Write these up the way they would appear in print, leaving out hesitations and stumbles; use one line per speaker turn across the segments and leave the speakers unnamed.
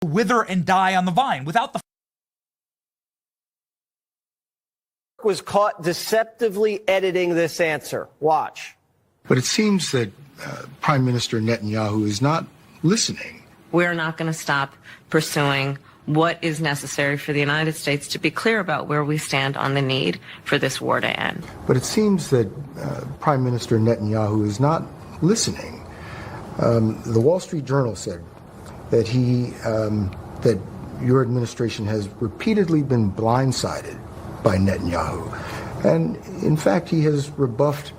wither and die on the vine without the
was caught deceptively editing this answer. Watch.
But it seems that Prime Minister Netanyahu is not listening.
We're not going to stop pursuing what is necessary for the United States to be clear about where we stand on the need for this war to end.
But it seems that Prime Minister Netanyahu is not listening. The Wall Street Journal said that that your administration has repeatedly been blindsided by Netanyahu. And in fact, he has rebuffed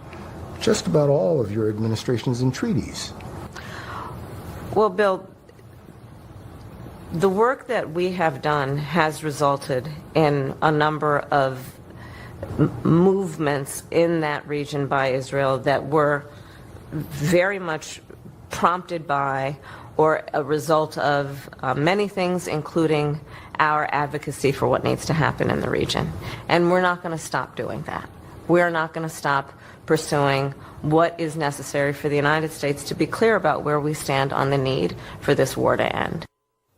just about all of your administration's entreaties.
Well, Bill, the work that we have done has resulted in a number of movements in that region by Israel that were very much prompted by or a result of many things, including our advocacy for what needs to happen in the region. And we're not going to stop doing that. We're not going to stop pursuing what is necessary for the United States to be clear about where we stand on the need for this war to end.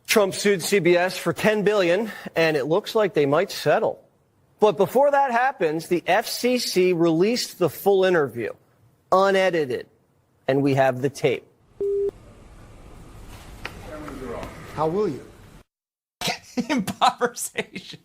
Trump sued CBS for $10 billion, and it looks like they might settle. But before that happens, the FCC released the full interview, unedited, and we have the tape.
How will you?
Improvisation.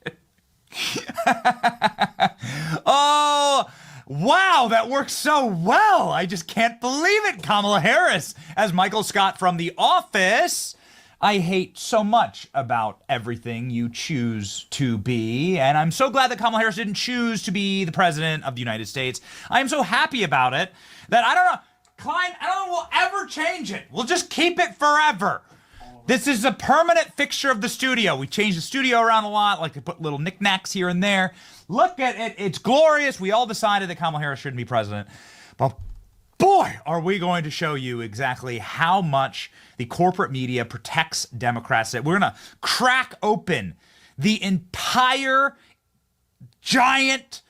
Oh, wow, that works so well. I just can't believe it. Kamala Harris as Michael Scott from The Office. I hate so much about everything you choose to be, and I'm so glad that Kamala Harris didn't choose to be the president of the United States. I am so happy about it that I don't know, Klein, I don't know we'll ever change it. We'll just keep it forever. This is a permanent fixture of the studio. We changed the studio around a lot, like to put little knickknacks here and there. Look at it. It's glorious. We all decided that Kamala Harris shouldn't be president. But boy, are we going to show you exactly how much the corporate media protects Democrats. We're going to crack open the entire giant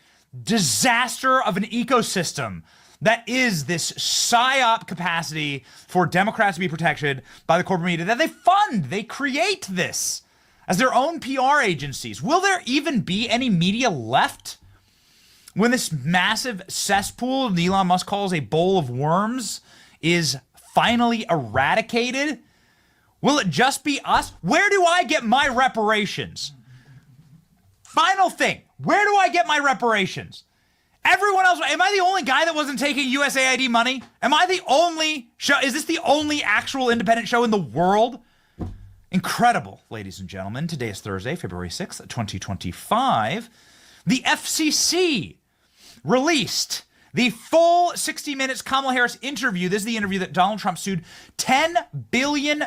disaster of an ecosystem that is this psyop capacity for Democrats to be protected by the corporate media that they fund. They create this as their own PR agencies. Will there even be any media left when this massive cesspool that Elon Musk calls a bowl of worms is finally eradicated? Will it just be us? Where do I get my reparations? Final thing, where do I get my reparations? Everyone else, am I the only guy that wasn't taking USAID money? Am I the only show? Is this the only actual independent show in the world? Incredible, ladies and gentlemen. Today is Thursday, February 6th, 2025. The FCC released the full 60 minutes Kamala Harris interview. This is the interview that Donald Trump sued $10 billion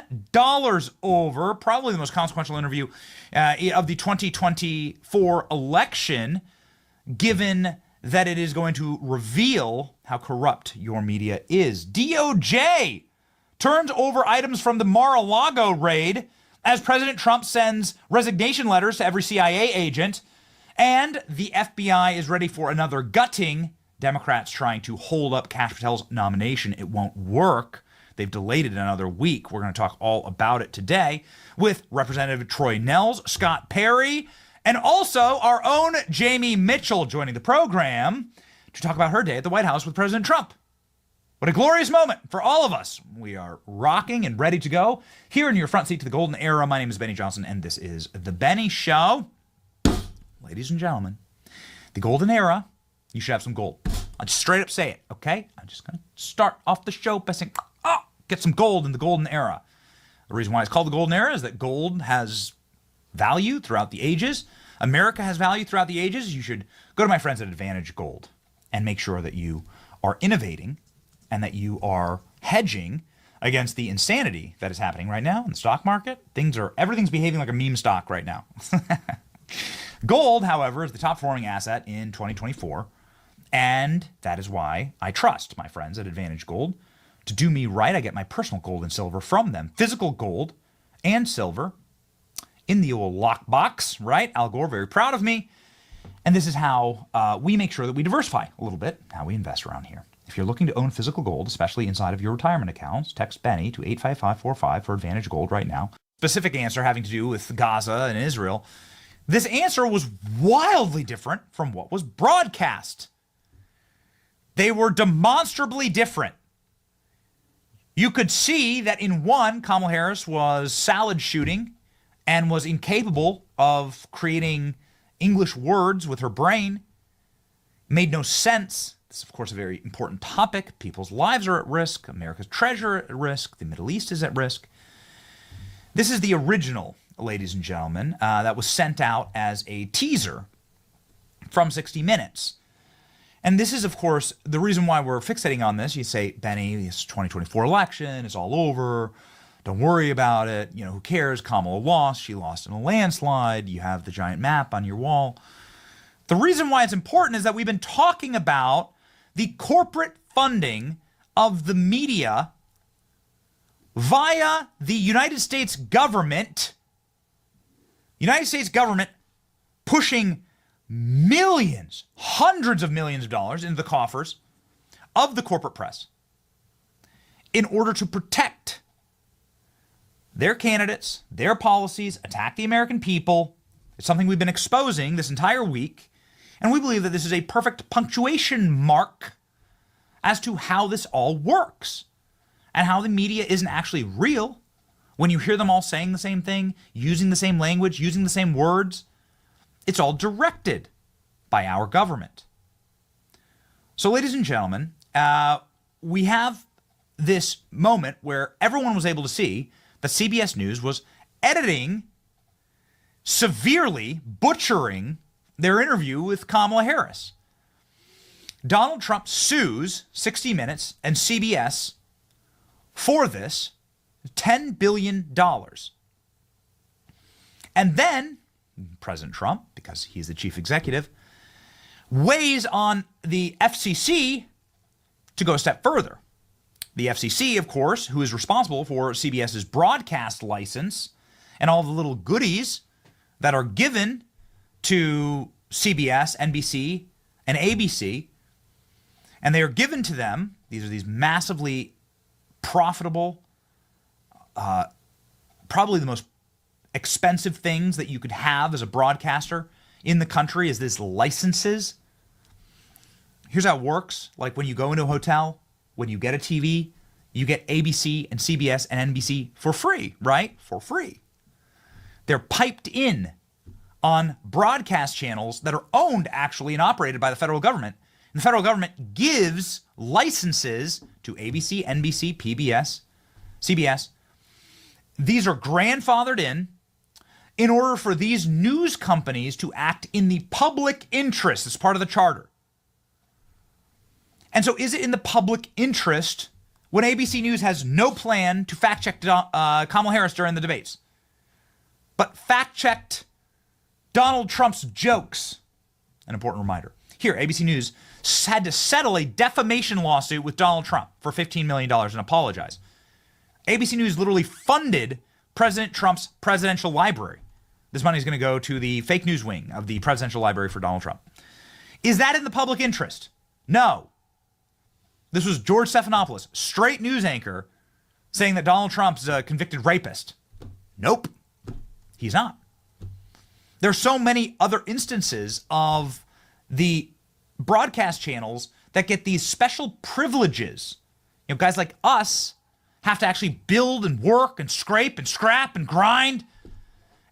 over, probably the most consequential interview of the 2024 election, given that it is going to reveal how corrupt your media is. DOJ turns over items from the Mar-a-Lago raid as President Trump sends resignation letters to every CIA agent, and the FBI is ready for another gutting. Democrats trying to hold up Kash Patel's nomination. It won't work. They've delayed it another week. We're going to talk all about it today with Representative Troy Nehls, Scott Perry, and also our own Jamie Mitchell joining the program to talk about her day at the White House with President Trump. What a glorious moment for all of us. We are rocking and ready to go here in your front seat to the golden era. My name is Benny Johnson, and this is The Benny Show. Ladies and gentlemen, the golden era, you should have some gold. I'll just straight up say it, okay? I'm just going to start off the show by saying, get some gold in the golden era. The reason why it's called the golden era is that gold has value throughout the ages. America has value throughout the ages. You should go to my friends at Advantage Gold and make sure that you are innovating and that you are hedging against the insanity that is happening right now in the stock market. Everything's behaving like a meme stock right now. Gold, however, is the top performing asset in 2024. And that is why I trust my friends at Advantage Gold to do me right. I get my personal gold and silver from them. Physical gold and silver in the old lockbox, right? Al Gore, very proud of me. And this is how we make sure that we diversify a little bit how we invest around here. If you're looking to own physical gold, especially inside of your retirement accounts, text Benny to 85545 for Advantage Gold right now. specific answer having to do with Gaza and Israel, this answer was wildly different from what was broadcast. They were demonstrably different. You could see that in one, Kamala Harris was salad shooting and was incapable of creating English words with her brain. Made no sense. This is, of course, a very important topic. People's lives are at risk. America's treasure at risk. The Middle East is at risk. This is the original, ladies and gentlemen, that was sent out as a teaser from 60 Minutes. And this is, of course, the reason why we're fixating on this. You say, Benny, this 2024 election is all over. Don't worry about it. You know, who cares? Kamala lost. She lost in a landslide. You have the giant map on your wall. The reason why it's important is that we've been talking about the corporate funding of the media via the United States government. United States government pushing millions, hundreds of millions of dollars into the coffers of the corporate press in order to protect their candidates, their policies, attack the American people. It's something we've been exposing this entire week. And we believe that this is a perfect punctuation mark as to how this all works and how the media isn't actually real. When you hear them all saying the same thing, using the same language, using the same words, it's all directed by our government. So, ladies and gentlemen, we have this moment where everyone was able to see that CBS News was editing, severely butchering their interview with Kamala Harris. Donald Trump sues 60 Minutes and CBS for this $10 billion. And then President Trump, because he's the chief executive, weighs on the FCC to go a step further. The FCC, of course, who is responsible for CBS's broadcast license and all the little goodies that are given to CBS, NBC, and ABC, and they are given to them. These are these massively profitable, probably the most expensive things that you could have as a broadcaster in the country is this licenses. Here's how it works. Like when you go into a hotel, when you get a TV, you get ABC and CBS and NBC for free, right? For free. They're piped in on broadcast channels that are owned actually and operated by the federal government. And the federal government gives licenses to ABC, NBC, PBS, CBS. These are grandfathered in order for these news companies to act in the public interest as part of the charter. And so is it in the public interest when ABC News has no plan to fact-check Kamala Harris during the debates, but fact-checked Donald Trump's jokes? An important reminder. Here, ABC News had to settle a defamation lawsuit with Donald Trump for $15 million and apologize. ABC News literally funded President Trump's presidential library. This money is going to go to the fake news wing of the presidential library for Donald Trump. Is that in the public interest? No. This was George Stephanopoulos, straight news anchor, saying that Donald Trump's a convicted rapist. Nope, he's not. There are so many other instances of the broadcast channels that get these special privileges. You know, guys like us have to actually build and work and scrape and scrap and grind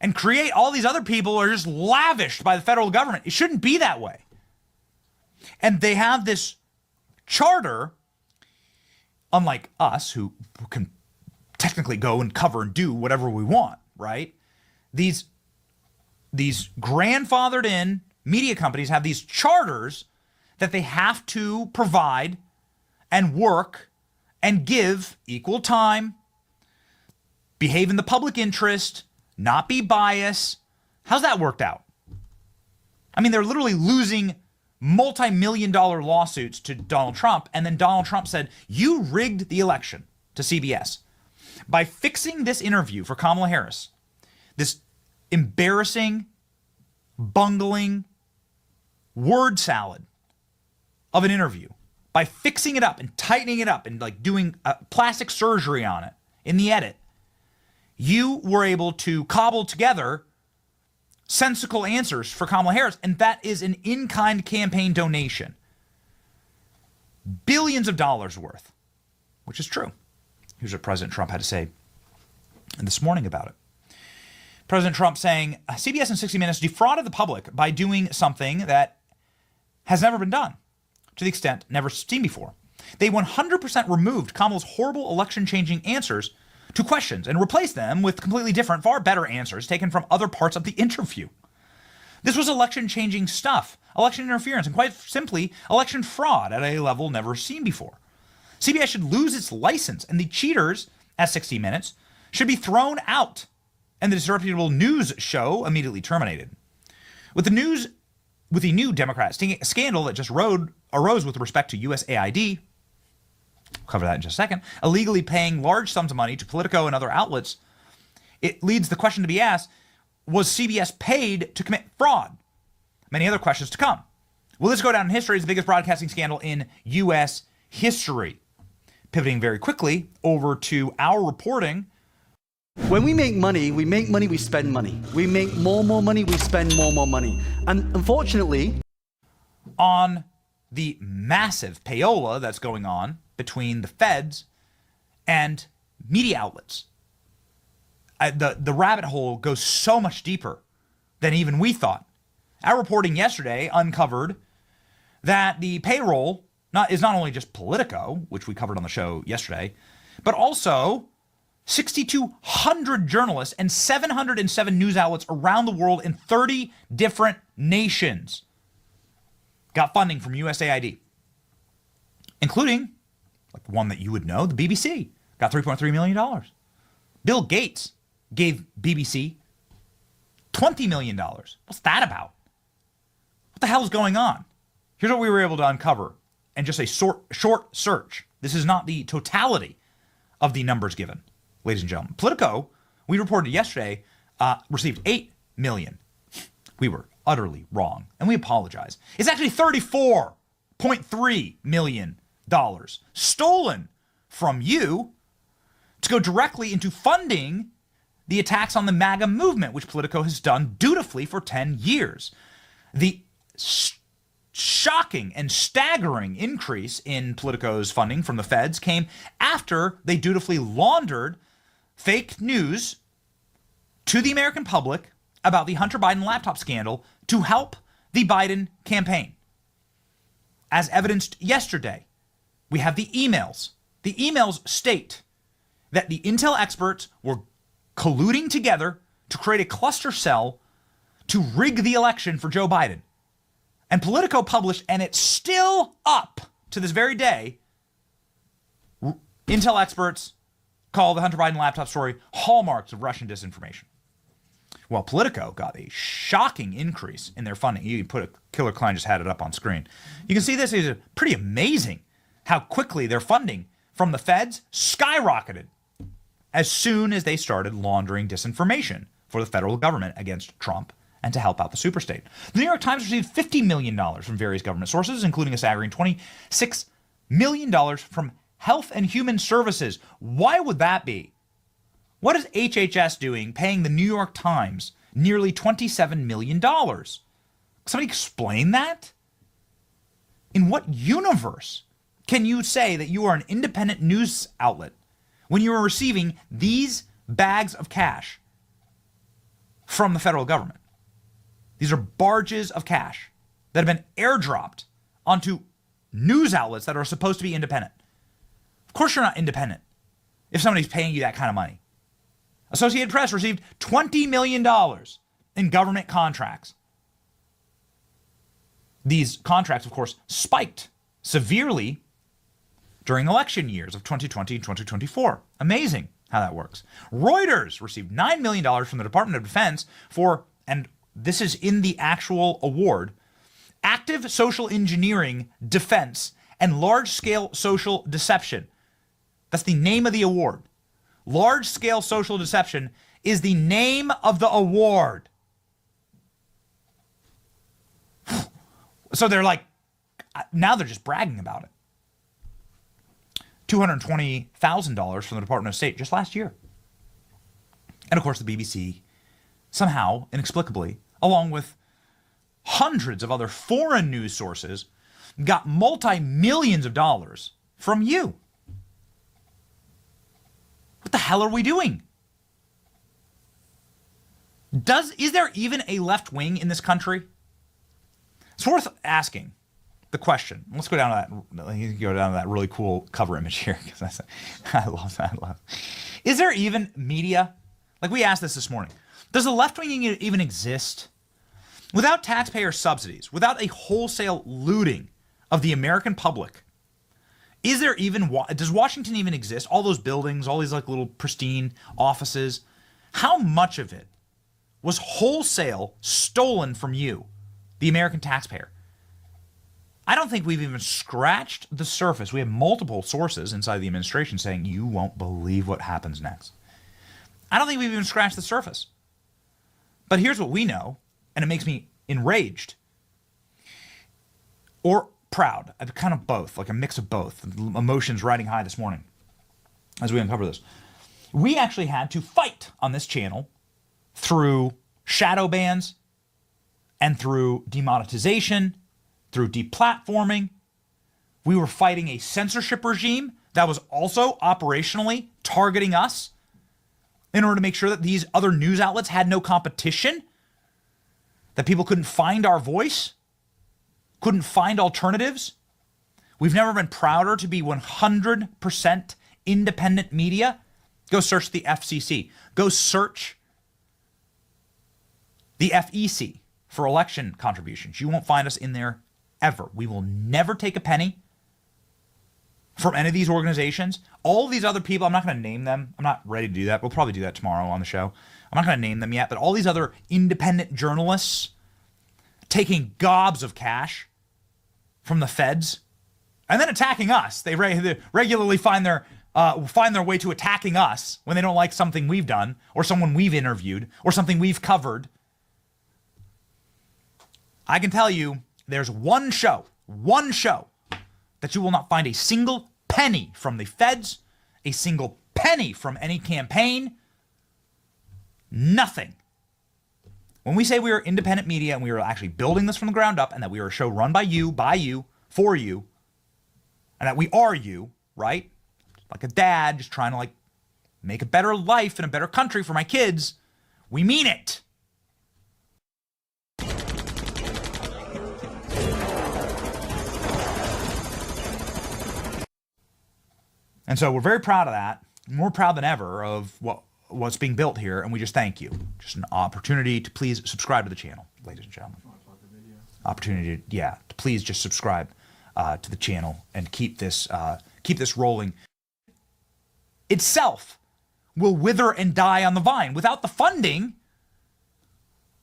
and create. All these other people are just lavished by the federal government. It shouldn't be that way. And they have this charter, unlike us, who can technically go and cover and do whatever we want, right? These grandfathered in media companies have these charters that they have to provide and work and give equal time, behave in the public interest, not be biased. How's that worked out? I mean, they're literally losing multi-million-dollar lawsuits to Donald Trump, and then Donald Trump said, you rigged the election to CBS. By fixing this interview for Kamala Harris, this embarrassing, bungling word salad of an interview, by fixing it up and tightening it up and like doing plastic surgery on it in the edit, you were able to cobble together sensical answers for Kamala Harris, and that is an in-kind campaign donation. Billions of dollars worth, which is true. Here's what President Trump had to say this morning about it. President Trump saying, CBS and 60 Minutes defrauded the public by doing something that has never been done, to the extent never seen before. They 100% removed Kamala's horrible election-changing answers to questions and replaced them with completely different, far better answers taken from other parts of the interview. This was election-changing stuff, election interference, and quite simply, election fraud at a level never seen before. CBS should lose its license, and the cheaters at 60 Minutes should be thrown out, and the disreputable news show immediately terminated. With the new Democrat scandal that just arose with respect to USAID, we'll cover that in just a second, illegally paying large sums of money to Politico and other outlets, it leads the question to be asked, was CBS paid to commit fraud? Many other questions to come. Will this go down in history as the biggest broadcasting scandal in U.S. history? Pivoting very quickly over to our reporting.
When we make money, we spend money. We make more money, we spend more money. And unfortunately,
on the massive payola that's going on between the feds and media outlets. The rabbit hole goes so much deeper than even we thought. Our reporting yesterday uncovered that the payroll is not only just Politico, which we covered on the show yesterday, but also 6,200 journalists and 707 news outlets around the world in 30 different nations got funding from USAID, including, like one that you would know, the BBC got $3.3 million. Bill Gates gave BBC $20 million. What's that about? What the hell is going on? Here's what we were able to uncover in just a short search. This is not the totality of the numbers given, ladies and gentlemen. Politico, we reported yesterday, received $8 million. We were utterly wrong, and we apologize. It's actually $34.3 million stolen from you to go directly into funding the attacks on the MAGA movement, which Politico has done dutifully for 10 years. The shocking and staggering increase in Politico's funding from the feds came after they dutifully laundered fake news to the American public about the Hunter Biden laptop scandal to help the Biden campaign. As evidenced yesterday, we have the emails. The emails state that the intel experts were colluding together to create a cluster cell to rig the election for Joe Biden. And Politico published, and it's still up to this very day, intel experts call the Hunter Biden laptop story hallmarks of Russian disinformation. Well, Politico got a shocking increase in their funding. You can put Killer Klein just had it up on screen. You can see this is pretty amazing how quickly their funding from the feds skyrocketed as soon as they started laundering disinformation for the federal government against Trump and to help out the superstate. The New York Times received $50 million from various government sources, including a staggering $26 million from Health and Human Services. Why would that be? What is HHS doing paying the New York Times nearly $27 million? Somebody explain that? In what universe can you say that you are an independent news outlet when you are receiving these bags of cash from the federal government? These are barges of cash that have been airdropped onto news outlets that are supposed to be independent. Of course you're not independent if somebody's paying you that kind of money. Associated Press received $20 million in government contracts. These contracts, of course, spiked severely during election years of 2020 and 2024. Amazing how that works. Reuters received $9 million from the Department of Defense for, and this is in the actual award, active social engineering, defense, and large-scale social deception. That's the name of the award. Large-scale social deception is the name of the award. So they're like, now they're just bragging about it. $220,000 from the Department of State just last year. And of course, the BBC, somehow, inexplicably, along with hundreds of other foreign news sources, got multi-millions of dollars from you. What the hell are we doing? Is there even a left wing in this country? It's worth asking the question. Let's go down to that really cool cover image here, because I love that. Is there even media? Like, we asked this morning. Does the left wing even exist? Without taxpayer subsidies, without a wholesale looting of the American public, does Washington even exist? All those buildings, all these like little pristine offices, how much of it was wholesale stolen from you, the American taxpayer? I don't think we've even scratched the surface. We have multiple sources inside the administration saying, you won't believe what happens next. I don't think we've even scratched the surface. But here's what we know, and it makes me enraged or proud. Kind of both, like a mix of both. Emotions riding high this morning as we uncover this. We actually had to fight on this channel through shadow bans and through demonetization, through deplatforming. We were fighting a censorship regime that was also operationally targeting us in order to make sure that these other news outlets had no competition, that people couldn't find our voice, couldn't find alternatives. We've never been prouder to be 100% independent media. Go search the FCC. Go search the FEC for election contributions. You won't find us in there ever. We will never take a penny from any of these organizations. All of these other people, I'm not going to name them. I'm not ready to do that. We'll probably do that tomorrow on the show. I'm not going to name them yet, but all these other independent journalists taking gobs of cash from the feds and then attacking us. They regularly find their way to attacking us when they don't like something we've done or someone we've interviewed or something we've covered. I can tell you there's one show that you will not find a single penny from the feds, a single penny from any campaign, nothing. When we say we are independent media and we are actually building this from the ground up and that we are a show run by you, for you, and that we are you, right? Like a dad just trying to like make a better life and a better country for my kids, we mean it. And so we're very proud of that, more proud than ever of what's being built here, and we just thank you. Just an opportunity to please subscribe to the channel, ladies and gentlemen. Opportunity, to please just subscribe to the channel and keep this rolling. Itself will wither and die on the vine. Without the funding,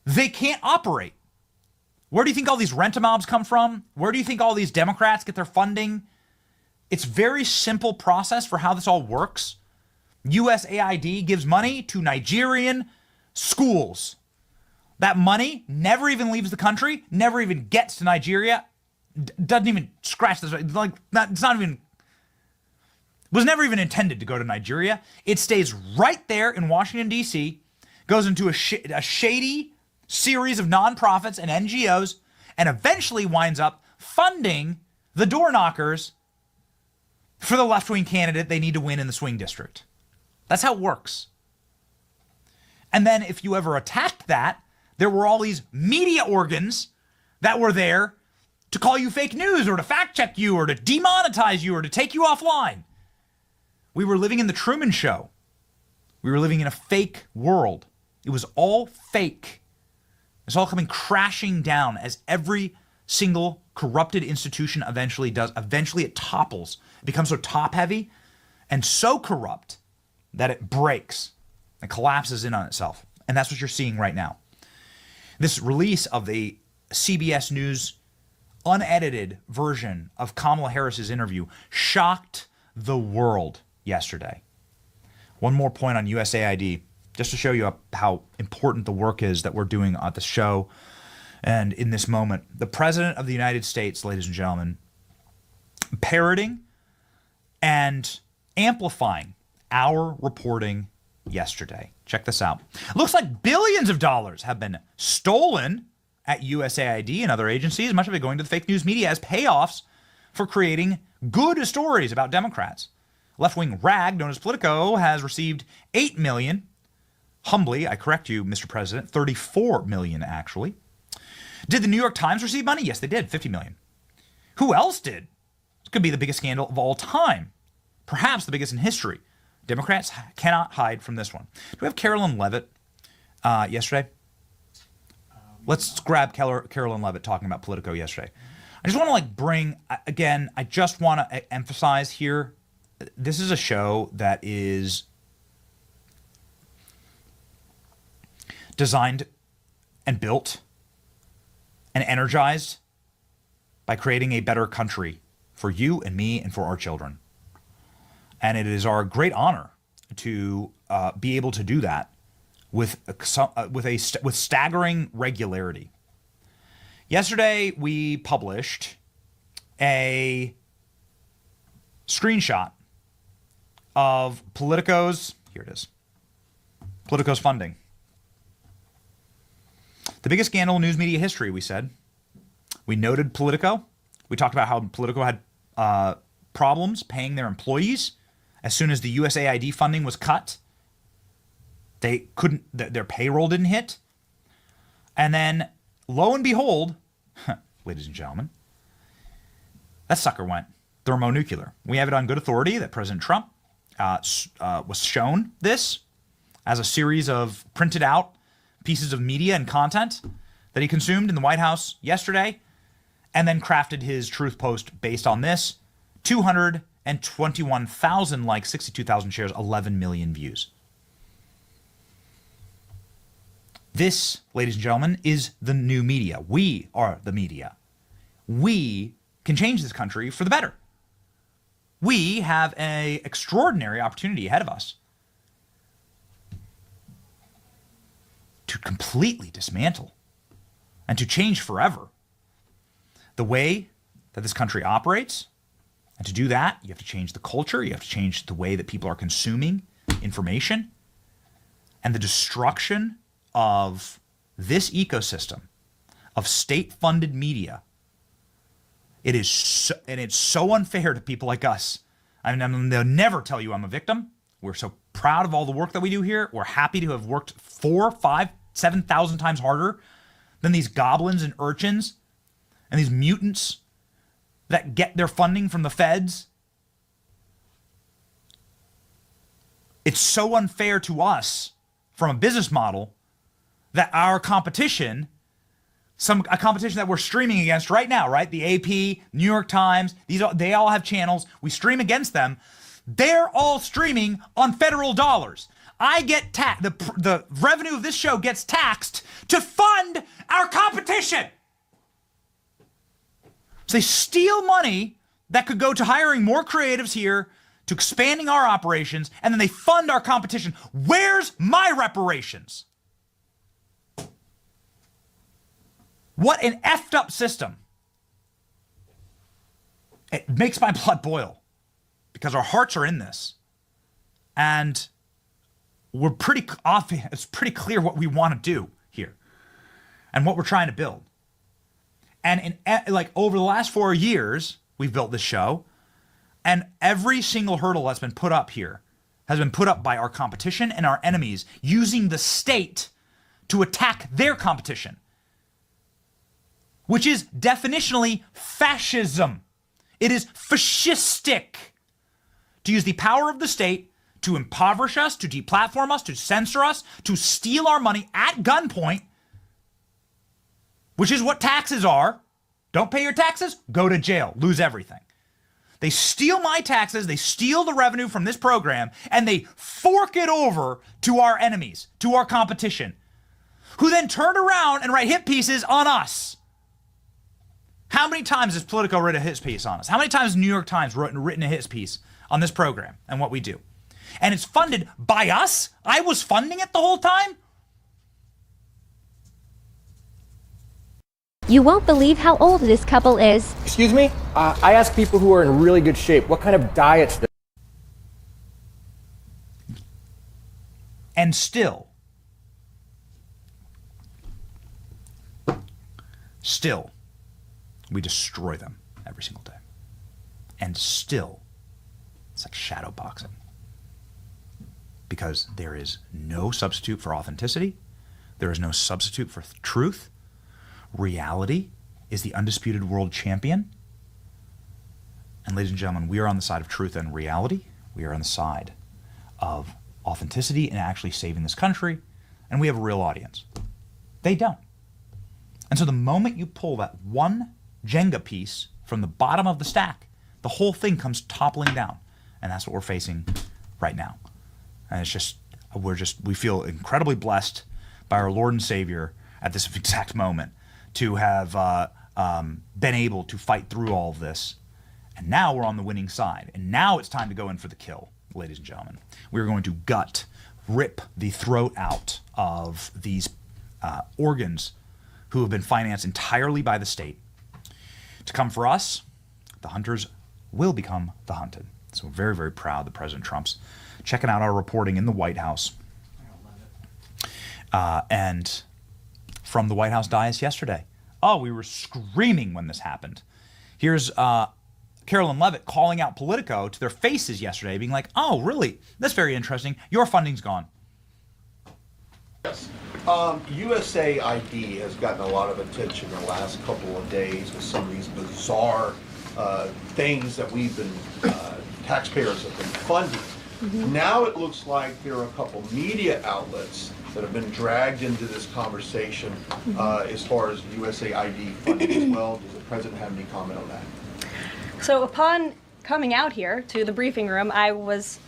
they can't operate. Where do you think all these rent-a-mobs come from? Where do you think all these Democrats get their funding? It's very simple process for how this all works. USAID gives money to Nigerian schools. That money never even leaves the country, never even gets to Nigeria, doesn't even scratch this. Like, it's not even, was never even intended to go to Nigeria. It stays right there in Washington, D.C., goes into a shady series of nonprofits and NGOs, and eventually winds up funding the door knockers for the left-wing candidate they need to win in the swing district. That's how it works. And then if you ever attacked that, there were all these media organs that were there to call you fake news or to fact-check you or to demonetize you or to take you offline. We were living in the Truman Show. We were living in a fake world. It was all fake. It's all coming crashing down as every single corrupted institution eventually does. Eventually it topples. It becomes so top-heavy and so corrupt that it breaks and collapses in on itself. And that's what you're seeing right now. This release of the CBS News unedited version of Kamala Harris's interview shocked the world yesterday. One more point on USAID, just to show you how important the work is that we're doing at the show and in this moment. The President of the United States, ladies and gentlemen, parroting and amplifying our reporting yesterday. Check this out. Looks like billions of dollars have been stolen at USAID and other agencies, much of it going to the fake news media as payoffs for creating good stories about Democrats. Left-wing rag known as Politico has received $8 million. Humbly, I correct you, Mr. President, $34 million actually. Did the New York Times receive money? Yes, they did, $50 million. Who else did? This could be the biggest scandal of all time. Perhaps the biggest in history. Democrats cannot hide from this one. Do we have Carolyn Levitt yesterday? Let's grab Carolyn Levitt talking about Politico yesterday. I just want to bring, again, I just want to emphasize here, this is a show that is designed and built and energized by creating a better country for you and me and for our children. And it is our great honor to be able to do that with staggering regularity. Yesterday, we published a screenshot of Politico's, here it is, Politico's funding. The biggest scandal in news media history, we said. We noted Politico. We talked about how Politico had problems paying their employees. As soon as the USAID funding was cut, they couldn't, their payroll didn't hit. And then, lo and behold, ladies and gentlemen, that sucker went thermonuclear. We have it on good authority that President Trump was shown this as a series of printed out pieces of media and content that he consumed in the White House yesterday, and then crafted his truth post based on this. 221,000 likes, 62,000 shares, 11 million views. This, ladies and gentlemen, is the new media. We are the media. We can change this country for the better. We have an extraordinary opportunity ahead of us to completely dismantle and to change forever the way that this country operates. And to do that, you have to change the culture. You have to change the way that people are consuming information. And the destruction of this ecosystem of state-funded media, it's so unfair to people like us. I mean, they'll never tell you I'm a victim. We're so proud of all the work that we do here. We're happy to have worked 4, 5, 7,000 times harder than these goblins and urchins and these mutants that get their funding from the feds. It's so unfair to us from a business model that our competition, a competition that we're streaming against right now, right? The AP, New York Times, they all have channels. We stream against them. They're all streaming on federal dollars. I get the revenue of this show gets taxed to fund our competition. So they steal money that could go to hiring more creatives here, to expanding our operations, and then they fund our competition. Where's my reparations? What an effed up system. It makes my blood boil because our hearts are in this. And we're pretty obvious, it's pretty clear what we want to do here and what we're trying to build. And over the last 4 years, we've built this show, and every single hurdle that's been put up here has been put up by our competition and our enemies using the state to attack their competition, which is definitionally fascism. It is fascistic to use the power of the state to impoverish us, to deplatform us, to censor us, to steal our money at gunpoint, which is what taxes are. Don't pay your taxes, go to jail, lose everything. They steal my taxes, they steal the revenue from this program, and they fork it over to our enemies, to our competition, who then turn around and write hit pieces on us. How many times has Politico written a hit piece on us? How many times has New York Times written a hit piece on this program and what we do? And it's funded by us? I was funding it the whole time?
You won't believe how old this couple is.
Excuse me? I ask people who are in really good shape, what kind of diets
And still, we destroy them every single day. And still, it's like shadow boxing. Because there is no substitute for authenticity. There is no substitute for truth. Reality is the undisputed world champion. And ladies and gentlemen, we are on the side of truth and reality. We are on the side of authenticity and actually saving this country. And we have a real audience. They don't. And so the moment you pull that one Jenga piece from the bottom of the stack, the whole thing comes toppling down. And that's what we're facing right now. And it's just, we feel incredibly blessed by our Lord and Savior at this exact moment to have been able to fight through all of this. And now we're on the winning side. And now it's time to go in for the kill, ladies and gentlemen. We're going to rip the throat out of these organs who have been financed entirely by the state. To come for us, the hunters will become the hunted. So we're very, very proud that President Trump's checking out our reporting in the White House. And from the White House dais yesterday. Oh, we were screaming when this happened. Here's Carolyn Levitt calling out Politico to their faces yesterday, being like, oh, really? That's very interesting. Your funding's gone.
Yes. USAID has gotten a lot of attention in the last couple of days with some of these bizarre things that we've been, taxpayers have been funding. Mm-hmm. Now it looks like there are a couple media outlets that have been dragged into this conversation as far as USAID funding as well. Does the President have any comment on that?
So upon coming out here to the briefing room, I was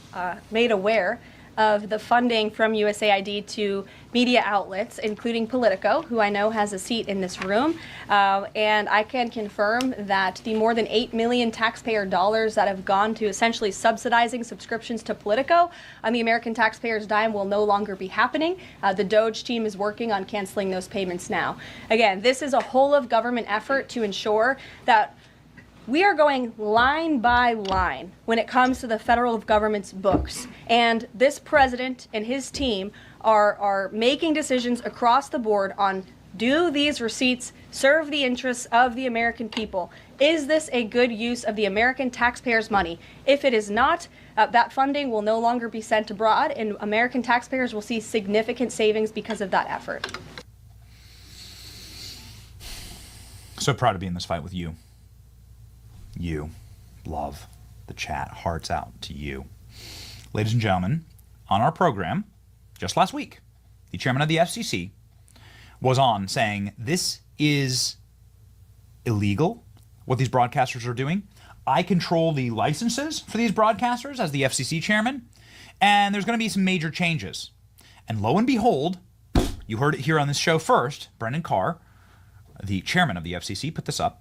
made aware of the funding from USAID to media outlets, including Politico, who I know has a seat in this room. And I can confirm that the more than $8 million taxpayer dollars that have gone to essentially subsidizing subscriptions to Politico on the American taxpayers' dime will no longer be happening. The DOJ team is working on canceling those payments now. Again, this is a whole of government effort to ensure that we are going line by line when it comes to the federal government's books. And this president and his team are making decisions across the board on, do these receipts serve the interests of the American people? Is this a good use of the American taxpayers' money? If it is not, that funding will no longer be sent abroad, and American taxpayers will see significant savings because of that effort.
So proud to be in this fight with you. You. Love. The chat. Hearts out to you. Ladies and gentlemen, on our program, just last week, the chairman of the FCC was on saying this is illegal, what these broadcasters are doing. I control the licenses for these broadcasters as the FCC chairman, and there's going to be some major changes. And lo and behold, you heard it here on this show first, Brendan Carr, the chairman of the FCC, put this up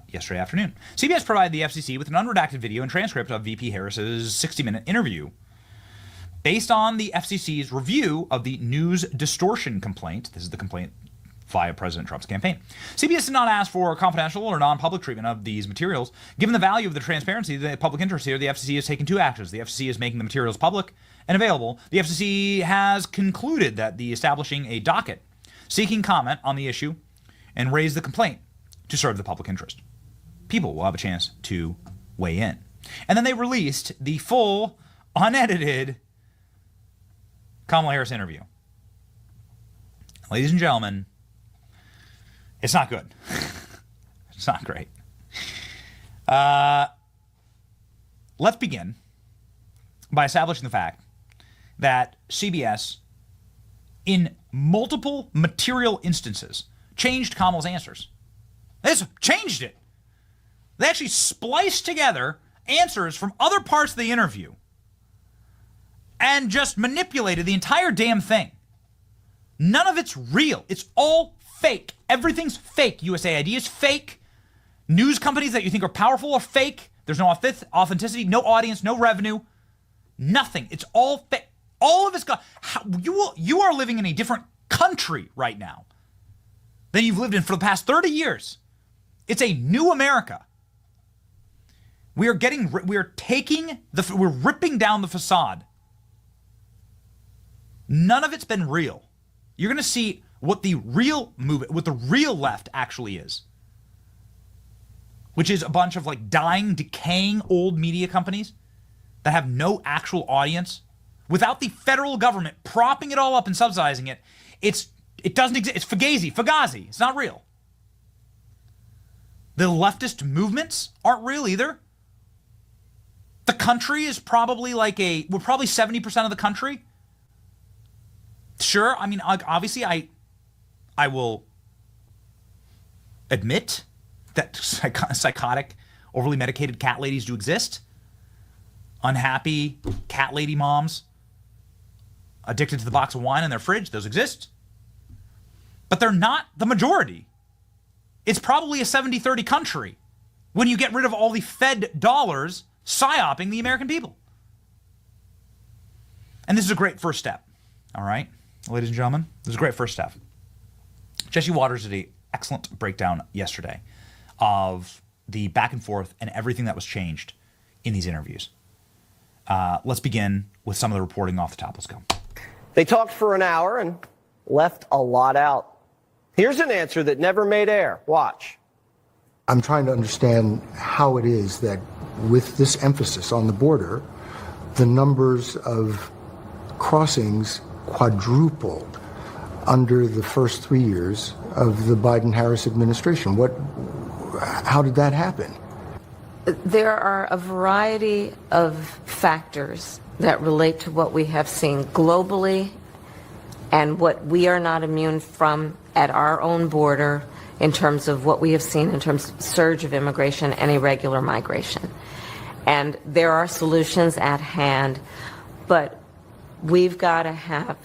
yesterday afternoon. CBS provided the FCC with an unredacted video and transcript of VP Harris's 60-minute interview. Based on the FCC's review of the news distortion complaint, this is the complaint via President Trump's campaign, CBS did not ask for confidential or non-public treatment of these materials. Given the value of the transparency, the public interest here, the FCC has taken two actions. The FCC is making the materials public and available. The FCC has concluded that the establishing a docket seeking comment on the issue and raise the complaint to serve the public interest. People will have a chance to weigh in. And then they released the full, unedited Kamala Harris interview. Ladies and gentlemen, it's not good. It's not great. Let's begin by establishing the fact that CBS, in multiple material instances, changed Kamala's answers. They just changed it. They actually spliced together answers from other parts of the interview and just manipulated the entire damn thing. None of it's real. It's all fake. Everything's fake. USAID is fake. News companies that you think are powerful are fake. There's no authenticity, no audience, no revenue, nothing. It's all fake. All of it's gone. You are living in a different country right now than you've lived in for the past 30 years. It's a new America. We're ripping down the facade None of it's been real. You're going to see what the real movement, what the real left actually is, which is a bunch of like dying, decaying old media companies that have no actual audience. Without the federal government propping it all up and subsidizing it, it doesn't exist. It's Fugazi. It's not real. The leftist movements aren't real either. The country is probably we're probably 70% of the country. Sure, I mean, obviously I will admit that psychotic, overly medicated cat ladies do exist. Unhappy cat lady moms addicted to the box of wine in their fridge, those exist. But they're not the majority. It's probably a 70-30 country when you get rid of all the Fed dollars psyoping the American people. And this is a great first step, all right, ladies and gentlemen? This is a great first step. Jesse Waters did an excellent breakdown yesterday of the back and forth and everything that was changed in these interviews. Let's begin with some of the reporting off the top. Let's go.
They talked for an hour and left a lot out. Here's an answer that never made air. Watch.
I'm trying to understand how it is that with this emphasis on the border, the numbers of crossings quadrupled under the first 3 years of the Biden-Harris administration. How did that happen?
There are a variety of factors that relate to what we have seen globally and what we are not immune from at our own border in terms of what we have seen in terms of surge of immigration and irregular migration. And there are solutions at hand, but we've got to have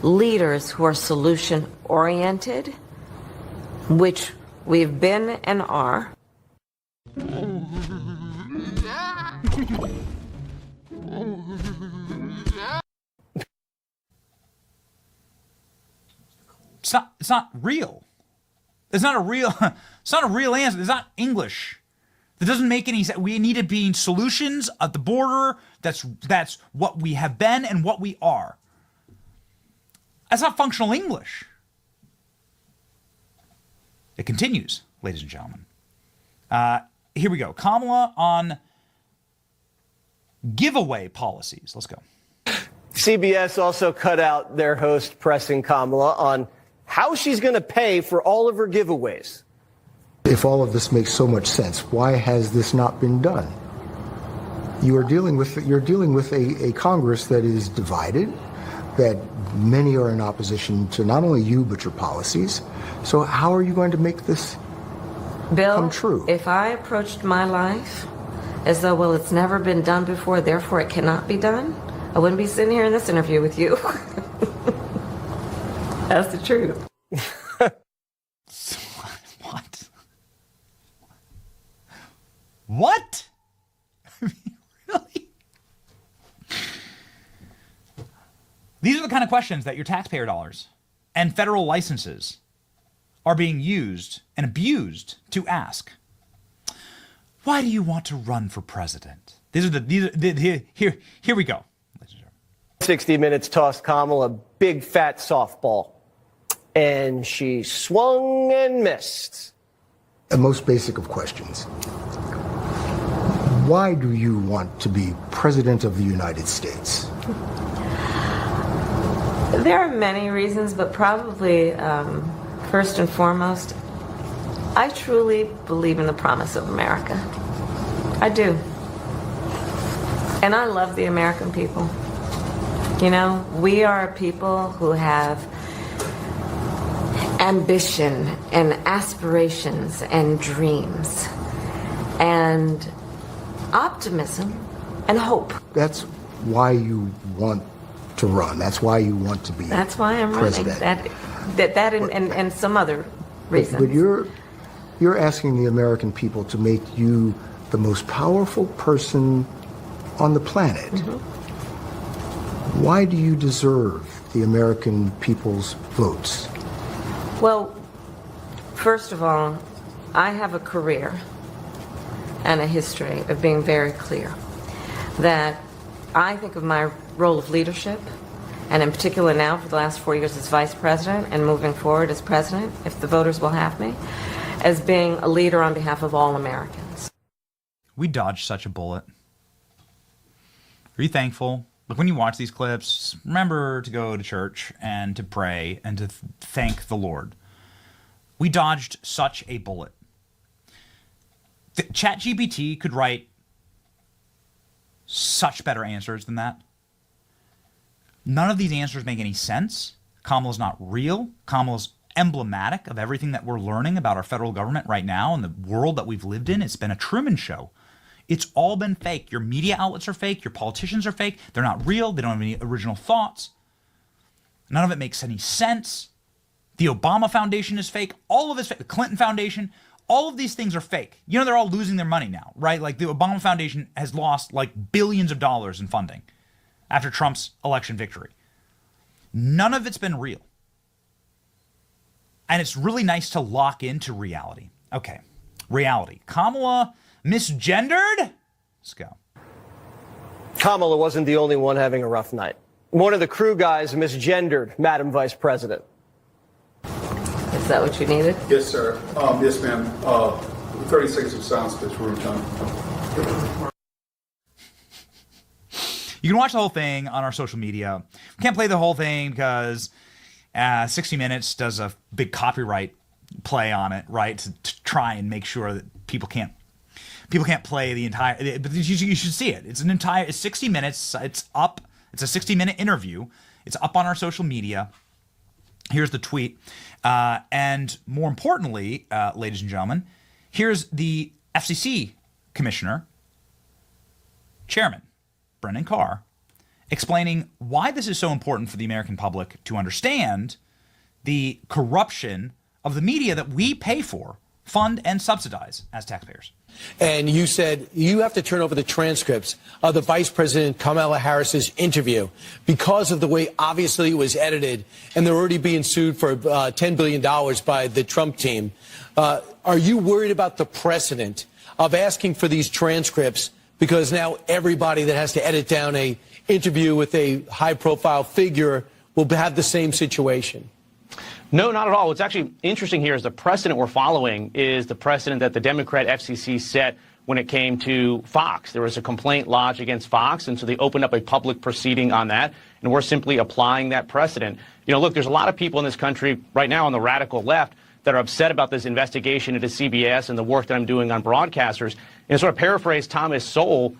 leaders who are solution-oriented, which we've been and are.
It's not real. It's not a real answer. It's not English. That doesn't make any sense. We need to be solutions at the border. That's what we have been and what we are. That's not functional English. It continues, ladies and gentlemen. Here we go. Kamala on giveaway policies. Let's go.
CBS also cut out their host pressing Kamala on how she's going to pay for all of her giveaways.
If all of this makes so much sense, why has this not been done? You're dealing with a Congress that is divided, that many are in opposition to not only you but your policies. So how are you going to make this come true?
Bill, if I approached my life as though, well, it's never been done before, therefore it cannot be done, I wouldn't be sitting here in this interview with you. That's the truth.
What? I mean, really? These are the kind of questions that your taxpayer dollars and federal licenses are being used and abused to ask. Why do you want to run for president? Here we go.
60 Minutes tossed Kamala a big fat softball, and she swung and missed.
The most basic of questions. Why do you want to be president of the United States?
There are many reasons, but probably first and foremost, I truly believe in the promise of America. I do. And I love the American people. You know, we are a people who have ambition and aspirations and dreams and optimism and hope.
That's why you want to run. That's why you want to be president.
That's why I'm running. That and some other reasons.
But you're asking the American people to make you the most powerful person on the planet. Mm-hmm. Why do you deserve the American people's votes?
Well, first of all, I have a career and a history of being very clear that I think of my role of leadership and in particular now for the last 4 years as vice president and moving forward as president, if the voters will have me, as being a leader on behalf of all Americans.
We dodged such a bullet. Are you thankful? Like when you watch these clips, remember to go to church and to pray and to thank the Lord. We dodged such a bullet. ChatGPT could write such better answers than that. None of these answers make any sense. Kamala's not real. Kamala's emblematic of everything that we're learning about our federal government right now and the world that we've lived in. It's been a Truman Show. It's all been fake. Your media outlets are fake. Your politicians are fake. They're not real. They don't have any original thoughts. None of it makes any sense. The Obama Foundation is fake. All of it's fake. The Clinton Foundation, all of these things are fake. You know, they're all losing their money now, right? Like the Obama Foundation has lost like billions of dollars in funding after Trump's election victory. None of it's been real. And it's really nice to lock into reality. Okay, reality. Kamala misgendered? Let's go.
Kamala wasn't the only one having a rough night. One of the crew guys misgendered Madam Vice President.
Is that what you needed?
Yes, sir. Yes, ma'am. 30 seconds of silence, please, room time.
You can watch the whole thing on our social media. We can't play the whole thing because 60 Minutes does a big copyright play on it, right? To try and make sure that people can't play the entire. But you should see it. It's 60 minutes. It's up. It's a 60-minute interview. It's up on our social media. Here's the tweet. And more importantly, ladies and gentlemen, here's the FCC commissioner, chairman, Brendan Carr, explaining why this is so important for the American public to understand the corruption of the media that we pay for, fund, and subsidize as taxpayers.
And you said you have to turn over the transcripts of the Vice President Kamala Harris's interview because of the way obviously it was edited, and they're already being sued for $10 billion by the Trump team. Are you worried about the precedent of asking for these transcripts because now everybody that has to edit down a interview with a high-profile figure will have the same situation?
No, not at all. What's actually interesting here is the precedent we're following is the precedent that the Democrat FCC set when it came to Fox. There was a complaint lodged against Fox, and so they opened up a public proceeding on that, and we're simply applying that precedent. You know, look, there's a lot of people in this country right now on the radical left that are upset about this investigation into CBS and the work that I'm doing on broadcasters. And sort of paraphrase Thomas Sowell,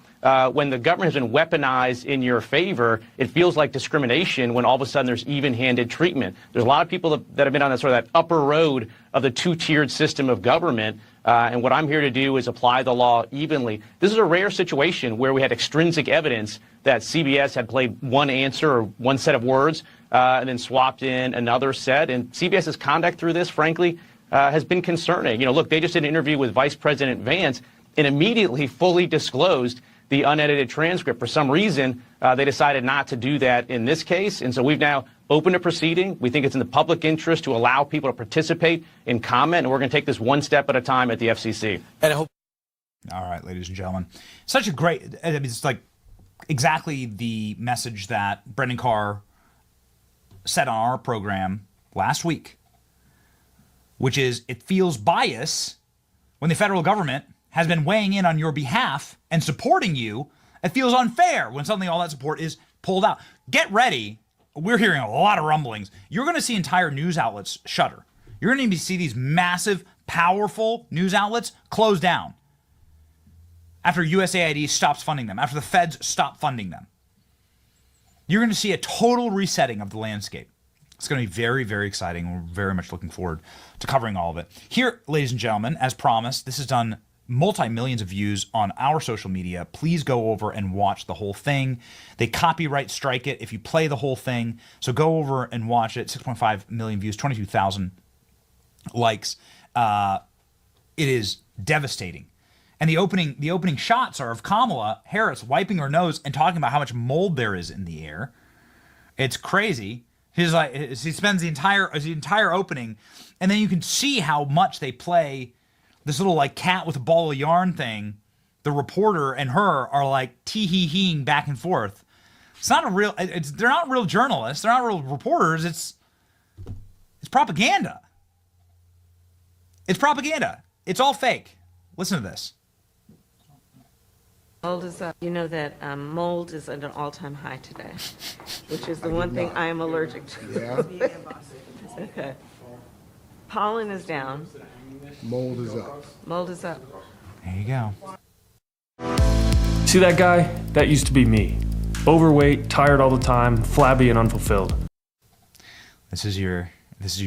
when the government has been weaponized in your favor, it feels like discrimination when all of a sudden there's even-handed treatment. There's a lot of people that have been on that sort of that upper road of the two-tiered system of government, and what I'm here to do is apply the law evenly. This is a rare situation where we had extrinsic evidence that CBS had played one answer or one set of words and then swapped in another set, and CBS's conduct through this, frankly, has been concerning. You know, look, they just did an interview with Vice President Vance and immediately fully disclosed the unedited transcript. For some reason, they decided not to do that in this case, and so we've now opened a proceeding. We think it's in the public interest to allow people to participate in comment, and we're going to take this one step at a time at the FCC.
And I hope.
All right, ladies and gentlemen, such a great. I mean, it's like exactly the message that Brendan Carr said on our program last week, which is it feels bias when the federal government has been weighing in on your behalf and supporting you. It feels unfair when suddenly all that support is pulled out. Get ready. We're hearing a lot of rumblings. You're going to see entire news outlets shutter. You're going to see these massive, powerful news outlets close down after USAID stops funding them, after the feds stop funding them. You're going to see a total resetting of the landscape. It's going to be very, very exciting. We're very much looking forward to covering all of it. Here, ladies and gentlemen, as promised, this has done multi-millions of views on our social media. Please go over and watch the whole thing. They copyright strike it if you play the whole thing. So go over and watch it. 6.5 million views, 22,000 likes. It is devastating. And the opening shots are of Kamala Harris wiping her nose and talking about how much mold there is in the air. It's crazy. She's like, she spends the entire opening, and then you can see how much they play this little like cat with a ball of yarn thing. The reporter and her are like tee-hee-heeing back and forth. It's not a real. They're not real journalists. They're not real reporters. It's propaganda. It's propaganda. It's all fake. Listen to this.
Mold is up. You know that mold is at an all-time high today, which is the one thing I am allergic to.
Yeah.
Okay. Pollen is down.
Mold is up.
Mold is up.
There you go.
See that guy? That used to be me. Overweight, tired all the time, flabby and unfulfilled.
This is your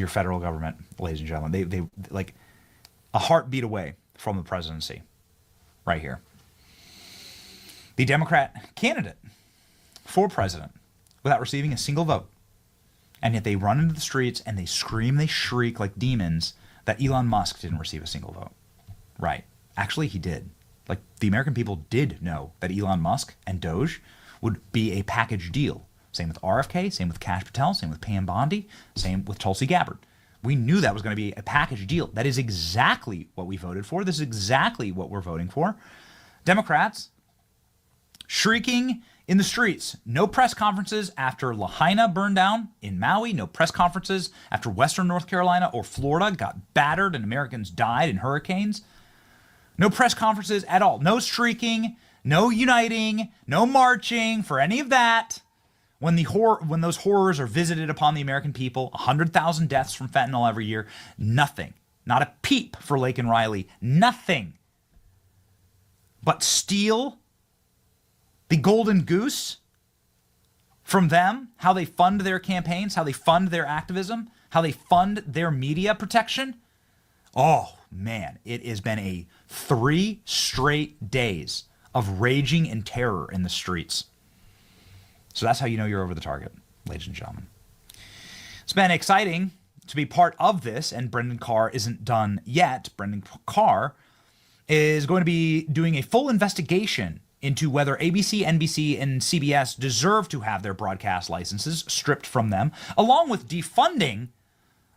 federal government, ladies and gentlemen. They like a heartbeat away from the presidency, right here. The Democrat candidate for president without receiving a single vote. And yet they run into the streets and they scream, they shriek like demons that Elon Musk didn't receive a single vote. Right. Actually, he did. Like, the American people did know that Elon Musk and Doge would be a package deal. Same with RFK, same with Kash Patel, same with Pam Bondi, same with Tulsi Gabbard. We knew that was going to be a package deal. That is exactly what we voted for. This is exactly what we're voting for. Democrats shrieking in the streets. No press conferences after Lahaina burned down in Maui. No press conferences after Western North Carolina or Florida got battered and Americans died in hurricanes. No press conferences at all. No shrieking, no uniting, no marching for any of that. When those horrors are visited upon the American people, 100,000 deaths from fentanyl every year, nothing. Not a peep for Lake and Riley. Nothing. But steal the golden goose from them, how they fund their campaigns, how they fund their activism, how they fund their media protection. Oh, man, it has been a 3 straight days of raging and terror in the streets. So that's how you know you're over the target, ladies and gentlemen. It's been exciting to be part of this, and Brendan Carr isn't done yet. Brendan Carr is going to be doing a full investigation into whether ABC, NBC, and CBS deserve to have their broadcast licenses stripped from them, along with defunding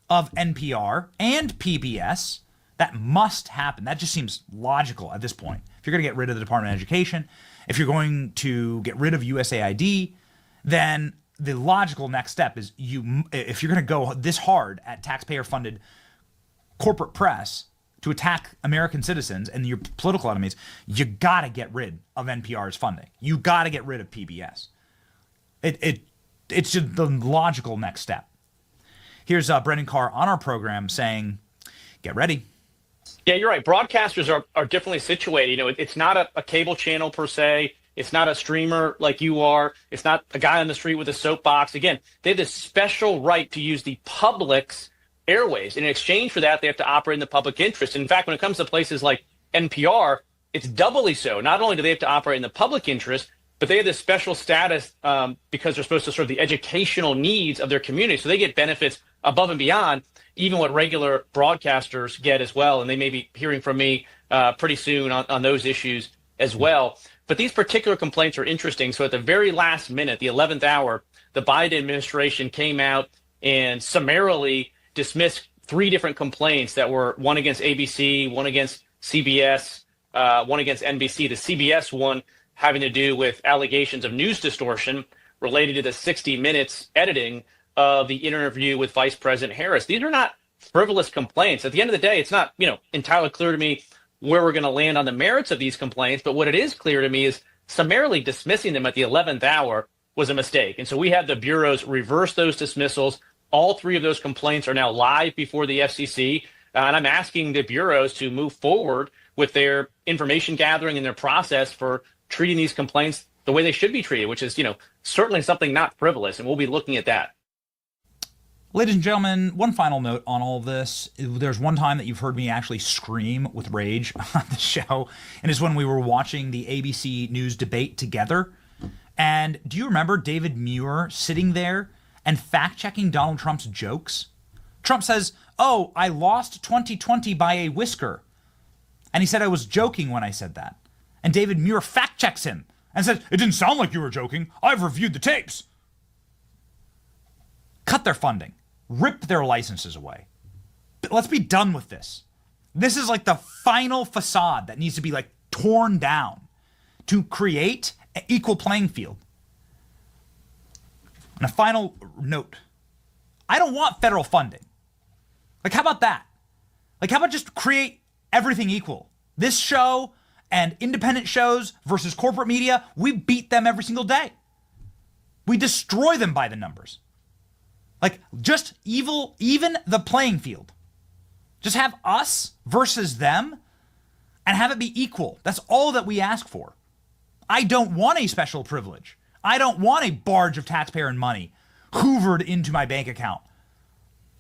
of NPR and PBS. That must happen. That just seems logical at this point. If you're going to get rid of the Department of Education, if you're going to get rid of USAID, then the logical next step is if you're going to go this hard at taxpayer-funded corporate press to attack American citizens and your political enemies, you got to get rid of NPR's funding. You got to get rid of PBS. It's just the logical next step. Here's Brendan Carr on our program saying, get ready.
Yeah, you're right. Broadcasters are differently situated. You know, it's not a cable channel per se. It's not a streamer like you are. It's not a guy on the street with a soapbox. Again, they have this special right to use the public's airways. And in exchange for that, they have to operate in the public interest. In fact, when it comes to places like NPR, it's doubly so. Not only do they have to operate in the public interest, but they have this special status because they're supposed to serve the educational needs of their community. So they get benefits above and beyond even what regular broadcasters get as well. And they may be hearing from me pretty soon on those issues as well. But these particular complaints are interesting. So at the very last minute, the 11th hour, the Biden administration came out and summarily dismissed 3 different complaints that were one against ABC, one against CBS, one against NBC. The CBS one having to do with allegations of news distortion related to the 60 Minutes editing of the interview with Vice President Harris. These are not frivolous complaints. At the end of the day, it's not, entirely clear to me where we're going to land on the merits of these complaints. But what it is clear to me is summarily dismissing them at the 11th hour was a mistake. And so we had the bureaus reverse those dismissals. All 3 of those complaints are now live before the FCC. And I'm asking the bureaus to move forward with their information gathering and their process for treating these complaints the way they should be treated, which is, certainly something not frivolous. And we'll be looking at that.
Ladies and gentlemen, one final note on all of this. There's one time that you've heard me actually scream with rage on the show, and it's when we were watching the ABC News debate together. And do you remember David Muir sitting there and fact-checking Donald Trump's jokes? Trump says, "Oh, I lost 2020 by a whisker." And he said I was joking when I said that. And David Muir fact-checks him and says, "It didn't sound like you were joking. I've reviewed the tapes." Cut their funding. Rip their licenses away. Let's be done with this. This is like the final facade that needs to be torn down to create an equal playing field. And a final note. I don't want federal funding. Like, how about that? Like, how about just create everything equal? This show and independent shows versus corporate media, we beat them every single day. We destroy them by the numbers. Like, just even the playing field. Just have us versus them and have it be equal. That's all that we ask for. I don't want a special privilege. I don't want a barge of taxpayer money hoovered into my bank account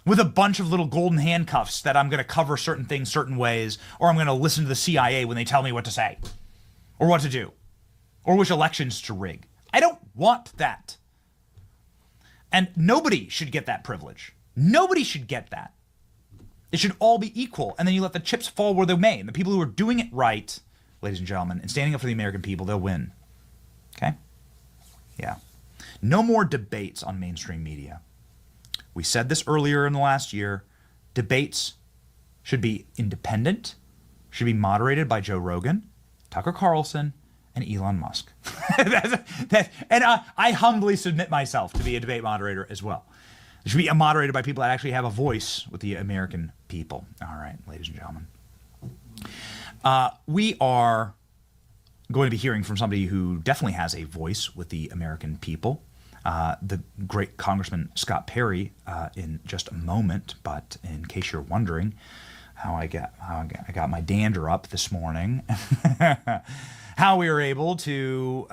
with a bunch of little golden handcuffs that I'm going to cover certain things certain ways, or I'm going to listen to the CIA when they tell me what to say or what to do or which elections to rig. I don't want that. And nobody should get that privilege. Nobody should get that. It should all be equal. And then you let the chips fall where they may. And the people who are doing it right, ladies and gentlemen, and standing up for the American people, they'll win. Okay? Yeah. No more debates on mainstream media. We said this earlier in the last year. Debates should be independent, should be moderated by Joe Rogan, Tucker Carlson, and Elon Musk. I humbly submit myself to be a debate moderator as well. It should be moderated by people that actually have a voice with the American people. All right, ladies and gentlemen. We are going to be hearing from somebody who definitely has a voice with the American people, the great Congressman Scott Perry, in just a moment. But in case you're wondering how I got my dander up this morning, how we were able to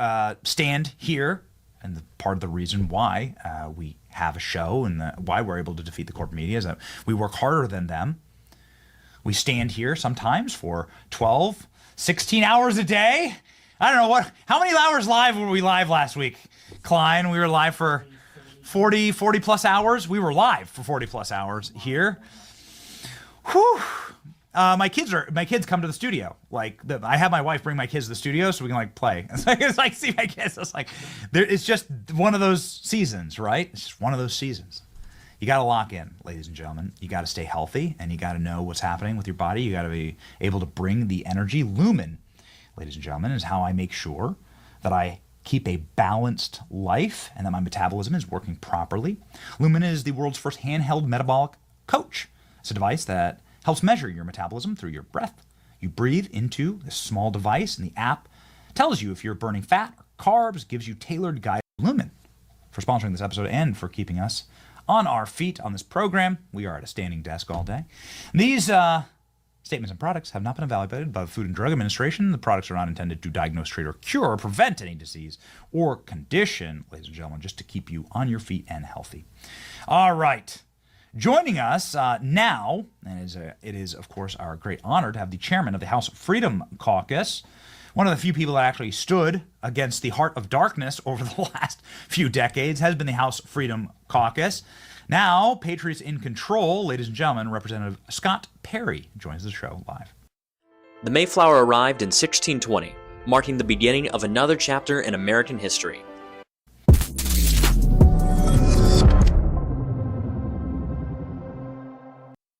stand here, and part of the reason why we have a show and why we're able to defeat the corporate media is that we work harder than them. We stand here sometimes for 12, 16 hours a day. I don't know how many hours live were we live last week, Klein? We were live for 40 plus hours. We were live for 40 plus hours here. Whew. My kids come to the studio. I have my wife bring my kids to the studio so we can play. It's like see my kids. It's just one of those seasons, right? It's just one of those seasons. You got to lock in, ladies and gentlemen. You got to stay healthy, and you got to know what's happening with your body. You got to be able to bring the energy. Lumen, ladies and gentlemen, is how I make sure that I keep a balanced life and that my metabolism is working properly. Lumen is the world's first handheld metabolic coach. It's a device that helps measure your metabolism through your breath. You breathe into this small device, and the app tells you if you're burning fat or carbs, gives you tailored guidance. Lumen, for sponsoring this episode and for keeping us on our feet on this program. We are at a standing desk all day. These statements and products have not been evaluated by the Food and Drug Administration. The products are not intended to diagnose, treat, or cure or prevent any disease or condition, ladies and gentlemen, just to keep you on your feet and healthy. All right. Joining us now, and it is, of course, our great honor to have the chairman of the House Freedom Caucus, one of the few people that actually stood against the heart of darkness over the last few decades, has been the House Freedom Caucus. Now, Patriots in control, ladies and gentlemen, Representative Scott Perry joins the show live.
The Mayflower arrived in 1620, marking the beginning of another chapter in American history.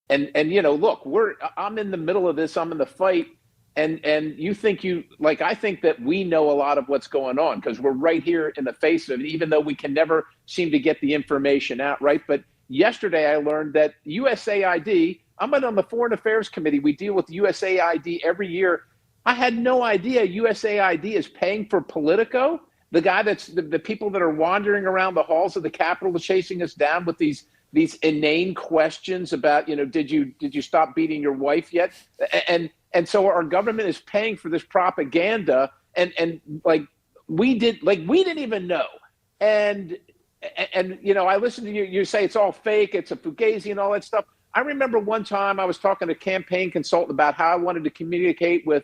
And look, I'm in the middle of this. I'm in the fight. And you think I think that we know a lot of what's going on because we're right here in the face of it, even though we can never seem to get the information out, right? But yesterday I learned that USAID, I'm on the Foreign Affairs Committee. We deal with USAID every year. I had no idea USAID is paying for Politico, the guy that's the people that are wandering around the halls of the Capitol chasing us down with these inane questions about, did you stop beating your wife yet? And so our government is paying for this propaganda, and we didn't even know. And I listened to you say it's all fake, it's a fugazi and all that stuff. I remember one time I was talking to a campaign consultant about how I wanted to communicate with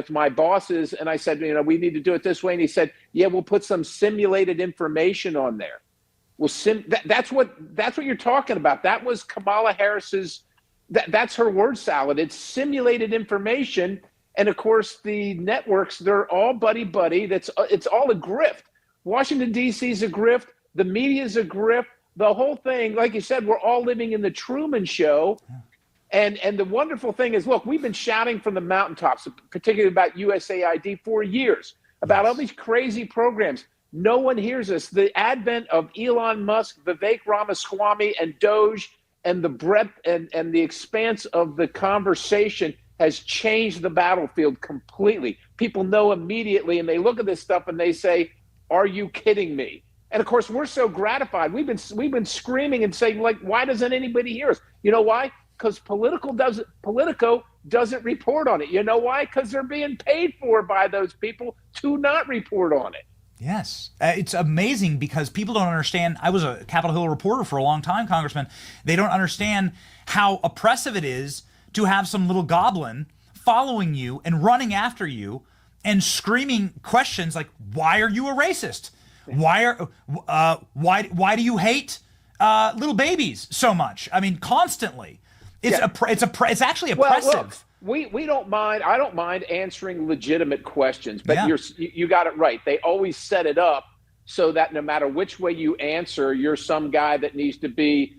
my bosses, and I said, we need to do it this way, and he said, yeah, we'll put some simulated information on there. Well, that's what you're talking about. That was Kamala Harris's. That's her word salad. It's simulated information, and of course the networks, they're all buddy. It's all a grift. Washington D.C. is a grift. The media is a grift. The whole thing, like you said, we're all living in the Truman Show. And the wonderful thing is, look, we've been shouting from the mountaintops, particularly about USAID for years, about all these crazy programs. No one hears us. The advent of Elon Musk, Vivek Ramaswamy, and Doge, and the breadth and the expanse of the conversation has changed the battlefield completely. People know immediately, and they look at this stuff and they say, "Are you kidding me?" And of course, we're so gratified. We've been screaming and saying, like, why doesn't anybody hear us? You know why? Because Politico doesn't report on it. You know why? Because they're being paid for by those people to not report on it.
Yes. It's amazing because people don't understand. I was a Capitol Hill reporter for a long time, Congressman. They don't understand how oppressive it is to have some little goblin following you and running after you and screaming questions like, why are you a racist? Why do you hate little babies so much? I mean, constantly. It's actually oppressive.
Well, look, we don't mind. I don't mind answering legitimate questions, but you got it right. They always set it up so that no matter which way you answer, you're some guy that needs to be,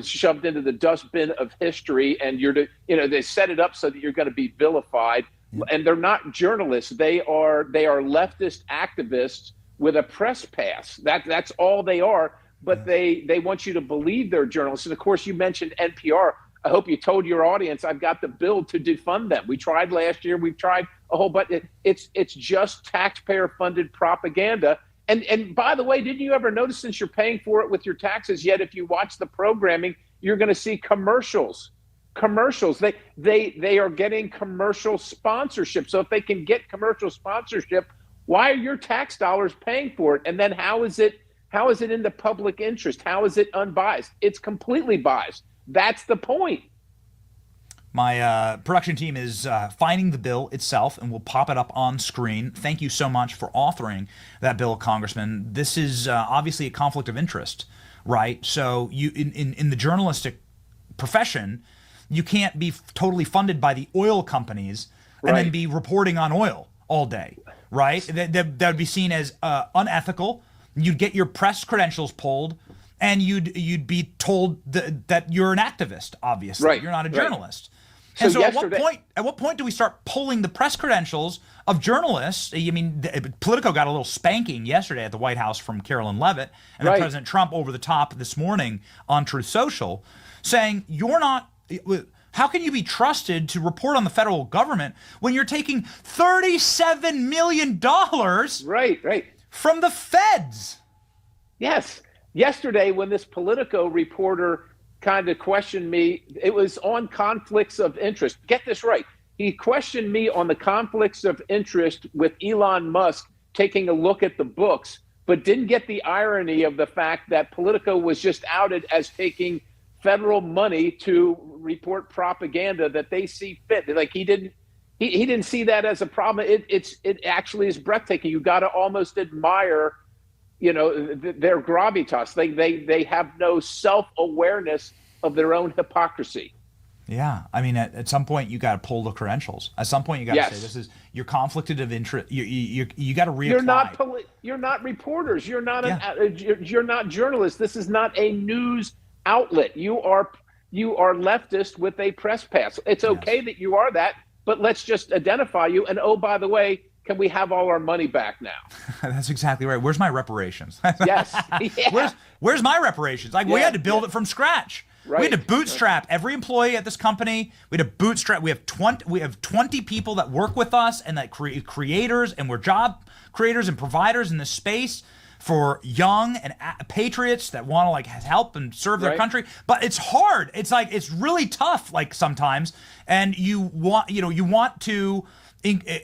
shoved into the dustbin of history, and they set it up so that you're going to be vilified. And they're not journalists. They are leftist activists with a press pass. That's all they are. But they want you to believe they're journalists. And of course, you mentioned NPR. I hope you told your audience I've got the bill to defund them. We tried last year. We've tried a whole bunch. It's just taxpayer-funded propaganda. And by the way, didn't you ever notice, since you're paying for it with your taxes, yet if you watch the programming, you're going to see commercials. They are getting commercial sponsorship. So if they can get commercial sponsorship, why are your tax dollars paying for it? And then how is it in the public interest? How is it unbiased? It's completely biased. That's the point.
My production team is finding the bill itself, and we'll pop it up on screen. Thank you so much for authoring that bill, Congressman. This is obviously a conflict of interest, right? So you in the journalistic profession, you can't be totally funded by the oil companies and then be reporting on oil all day, right? That would be seen as unethical. You'd get your press credentials pulled, and you'd be told that you're an activist. Obviously, you're not a journalist. And so, at what point do we start pulling the press credentials of journalists? I mean, Politico got a little spanking yesterday at the White House from Carolyn Leavitt, and then President Trump over the top this morning on Truth Social, saying you're not. How can you be trusted to report on the federal government when you're taking $37 million from the feds?
Yes. Yesterday, when this Politico reporter kind of questioned me, it was on conflicts of interest. Get this right. He questioned me on the conflicts of interest with Elon Musk taking a look at the books, but didn't get the irony of the fact that Politico was just outed as taking federal money to report propaganda that they see fit. Like he didn't see that as a problem. It actually is breathtaking. You got to almost admire, their gravitas. They have no self-awareness of their own hypocrisy.
Yeah, I mean, at some point you got to pull the credentials. At some point you got to say, this is your conflicted of interest. You got to reapply.
You're not reporters. You're not you're not journalists. This is not a news outlet. You are leftist with a press pass. It's okay that you are that, but let's just identify you. And oh, by the way, can we have all our money back now?
That's exactly right. Where's my reparations?
Yes. Yeah.
Where's my reparations? Like we had to build it from scratch. Right. We had to bootstrap every employee at this company. We had to bootstrap. We have 20 people that work with us and that creators, and we're job creators and providers in this space for young and patriots that want to help and serve their country. But it's hard. It's really tough sometimes, and you want to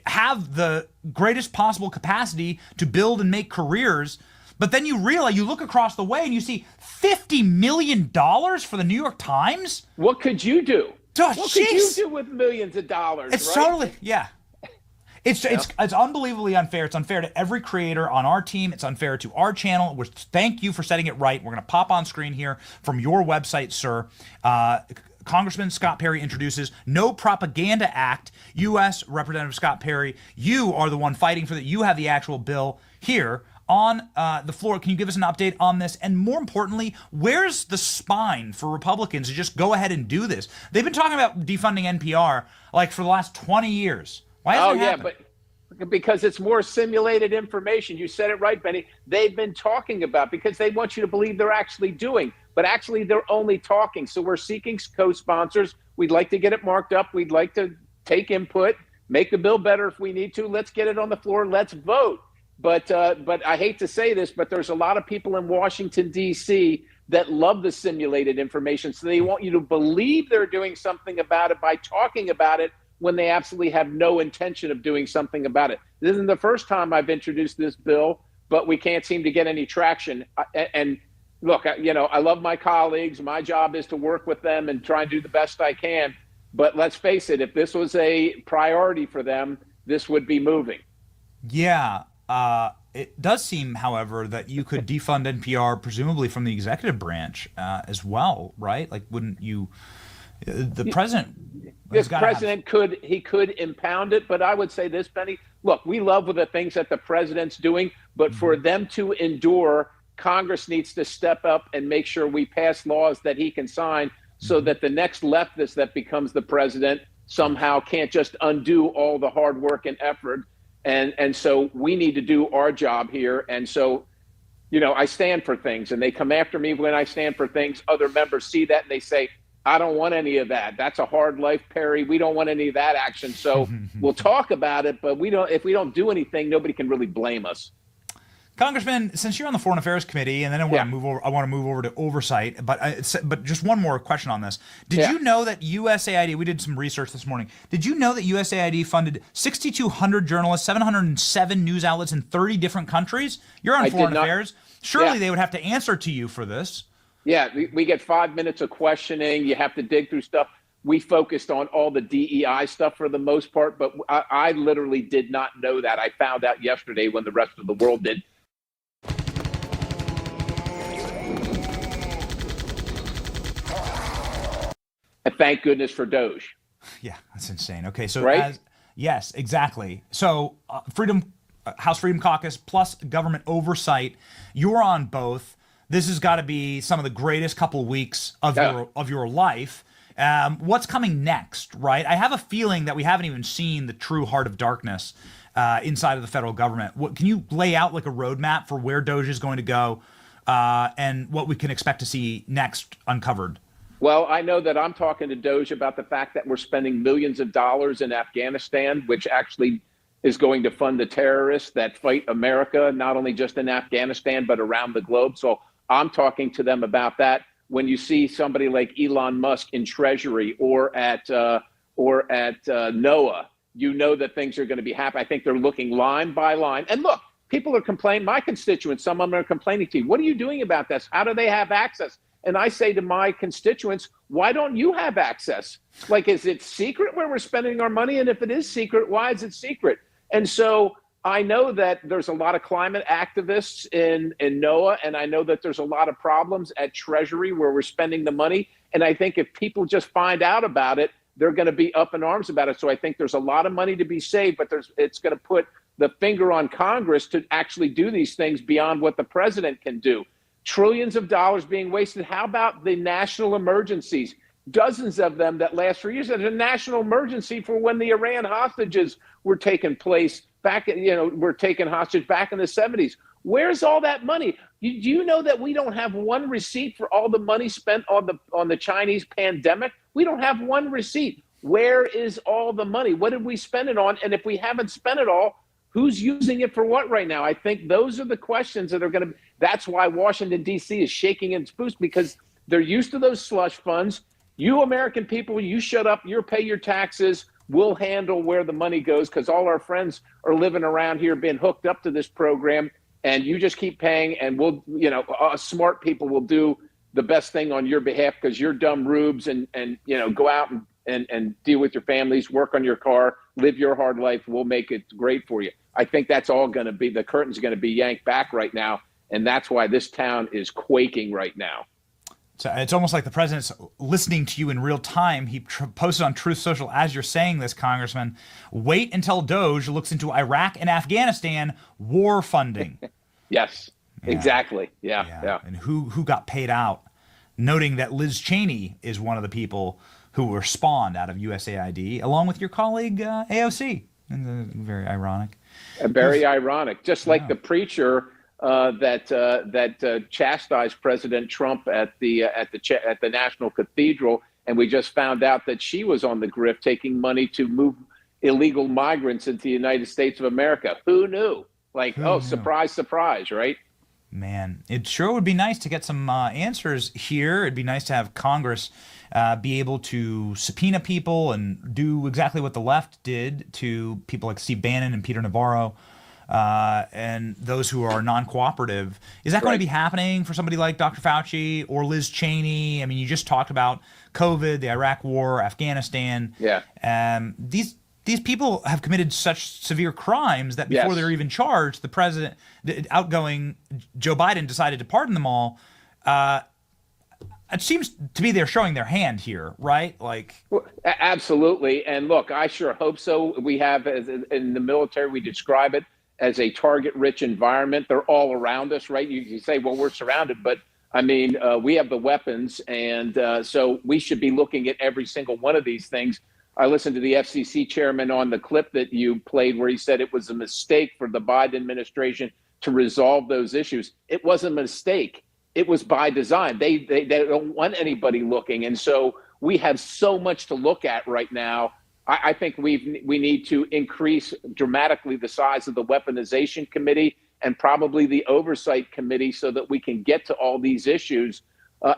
have the greatest possible capacity to build and make careers. But then you realize, you look across the way and you see $50 million for the New York Times.
What could you do?
What
could you do with millions of dollars?
It's totally, It's unbelievably unfair. It's unfair to every creator on our team. It's unfair to our channel. Thank you for setting it right. We're going to pop on screen here from your website, sir. Congressman Scott Perry introduces No Propaganda Act. U.S. Representative Scott Perry, you are the one fighting for that. You have the actual bill here on the floor. Can you give us an update on this? And more importantly, where's the spine for Republicans to just go ahead and do this? They've been talking about defunding NPR for the last 20 years. Why hasn't it happened?
Because it's more simulated information. You said it right, Benny. They've been talking about, because they want you to believe they're actually doing, but actually they're only talking. So we're seeking co-sponsors. We'd like to get it marked up. We'd like to take input, make the bill better if we need to. Let's get it on the floor. Let's vote. But I hate to say this, but there's a lot of people in Washington, D.C. that love the simulated information. So they want you to believe they're doing something about it by talking about it when they absolutely have no intention of doing something about it. This isn't the first time I've introduced this bill, but we can't seem to get any traction. And look, I love my colleagues. My job is to work with them and try and do the best I can. But let's face it, if this was a priority for them, this would be moving.
Yeah. It does seem, however, that you could defund NPR, presumably from the executive branch as well, right? Like, wouldn't you? The president.
This president could impound it, but I would say this, Benny. Look, we love the things that the president's doing, but for them to endure, Congress needs to step up and make sure we pass laws that he can sign, so that the next leftist that becomes the president somehow can't just undo all the hard work and effort. And so we need to do our job here. And so, I stand for things, and they come after me when I stand for things. Other members see that and they say, I don't want any of that. That's a hard life, Perry. We don't want any of that action. So we'll talk about it, but if we don't do anything, nobody can really blame us.
Congressman, since you're on the Foreign Affairs Committee, and then I want to move over to oversight, but just one more question on this. Did you know that USAID, we did some research this morning, did you know that USAID funded 6,200 journalists, 707 news outlets in 30 different countries? You're on Foreign Affairs. Surely they would have to answer to you for this.
Yeah, we get 5 minutes of questioning. You have to dig through stuff. We focused on all the DEI stuff for the most part, but I literally did not know that. I found out yesterday when the rest of the world did. And thank goodness for Doge.
Yeah, that's insane. Okay, so
right?
Yes, exactly. So House Freedom Caucus plus government oversight, you're on both. This has got to be some of the greatest couple of weeks of your life. What's coming next, right? I have a feeling that we haven't even seen the true heart of darkness inside of the federal government. Can you lay out like a roadmap for where Doge is going to go and what we can expect to see next uncovered?
Well, I know that I'm talking to Doge about the fact that we're spending millions of dollars in Afghanistan, which actually is going to fund the terrorists that fight America, not only just in Afghanistan, but around the globe. So I'm talking to them about that. When you see somebody like Elon Musk in Treasury or at NOAA, you know that things are going to be happening. I think they're looking line by line. And look, people are complaining. My constituents, some of them are complaining to you. What are you doing about this? How do they have access? And I say to my constituents, why don't you have access? Like, is it secret where we're spending our money? And if it is secret, why is it secret? And so I know that there's a lot of climate activists in NOAA, and I know that there's a lot of problems at Treasury where we're spending the money. And I think if people just find out about it, they're going to be up in arms about it. So I think there's a lot of money to be saved, but it's going to put the finger on Congress to actually do these things beyond what the president can do. Trillions of dollars being wasted. How about the national emergencies? Dozens of them that last for years. There's a national emergency for when the Iran hostages were taking place were taken hostage back in the 70s. Where's all that money? Do you know that we don't have one receipt for all the money spent on the Chinese pandemic? We don't have one receipt. Where is all the money? What did we spend it on? And if we haven't spent it all, who's using it for what right now? I think those are the questions that are going to. That's why Washington, D.C. is shaking its boots, because they're used to those slush funds. You American people, you shut up, you pay your taxes. We'll handle where the money goes, because all our friends are living around here being hooked up to this program, and you just keep paying, and we'll, smart people will do the best thing on your behalf, because you're dumb rubes and go out and deal with your families, work on your car, live your hard life. We'll make it great for you. I think that's all going to be, the curtain's going to be yanked back right now, and that's why this town is quaking right now.
So it's almost like the president's listening to you in real time. He posted on Truth Social, as you're saying this, Congressman, wait until Doge looks into Iraq and Afghanistan war funding.
Yes, exactly. Yeah.
And who got paid out, noting that Liz Cheney is one of the people who were spawned out of USAID, along with your colleague AOC. Very ironic.
Very ironic. Just like the preacher that chastised President Trump at the National Cathedral, and we just found out that she was on the grift, taking money to move illegal migrants into the United States of America. Who knew? Like, oh, surprise, surprise, right?
Man, it sure would be nice to get some answers here. It'd be nice to have Congress be able to subpoena people and do exactly what the left did to people like Steve Bannon and Peter Navarro and those who are non-cooperative. Is that going to be happening for somebody like Dr. Fauci or Liz Cheney? I mean, you just talked about COVID, the Iraq War, Afghanistan.
Yeah.
These people have committed such severe crimes that before they're even charged, the president, the outgoing Joe Biden, decided to pardon them all. It seems to me they're showing their hand here, right? Like,
absolutely. And look, I sure hope so. We have, in the military, we describe it as a target-rich environment. They're all around us, right? You say, well, we're surrounded, but I mean, we have the weapons, and so we should be looking at every single one of these things. I listened to the FCC chairman on the clip that you played where he said it was a mistake for the Biden administration to resolve those issues. It wasn't a mistake. It was by design. They don't want anybody looking. And so we have so much to look at right now. I think we need to increase dramatically the size of the weaponization committee and probably the oversight committee so that we can get to all these issues.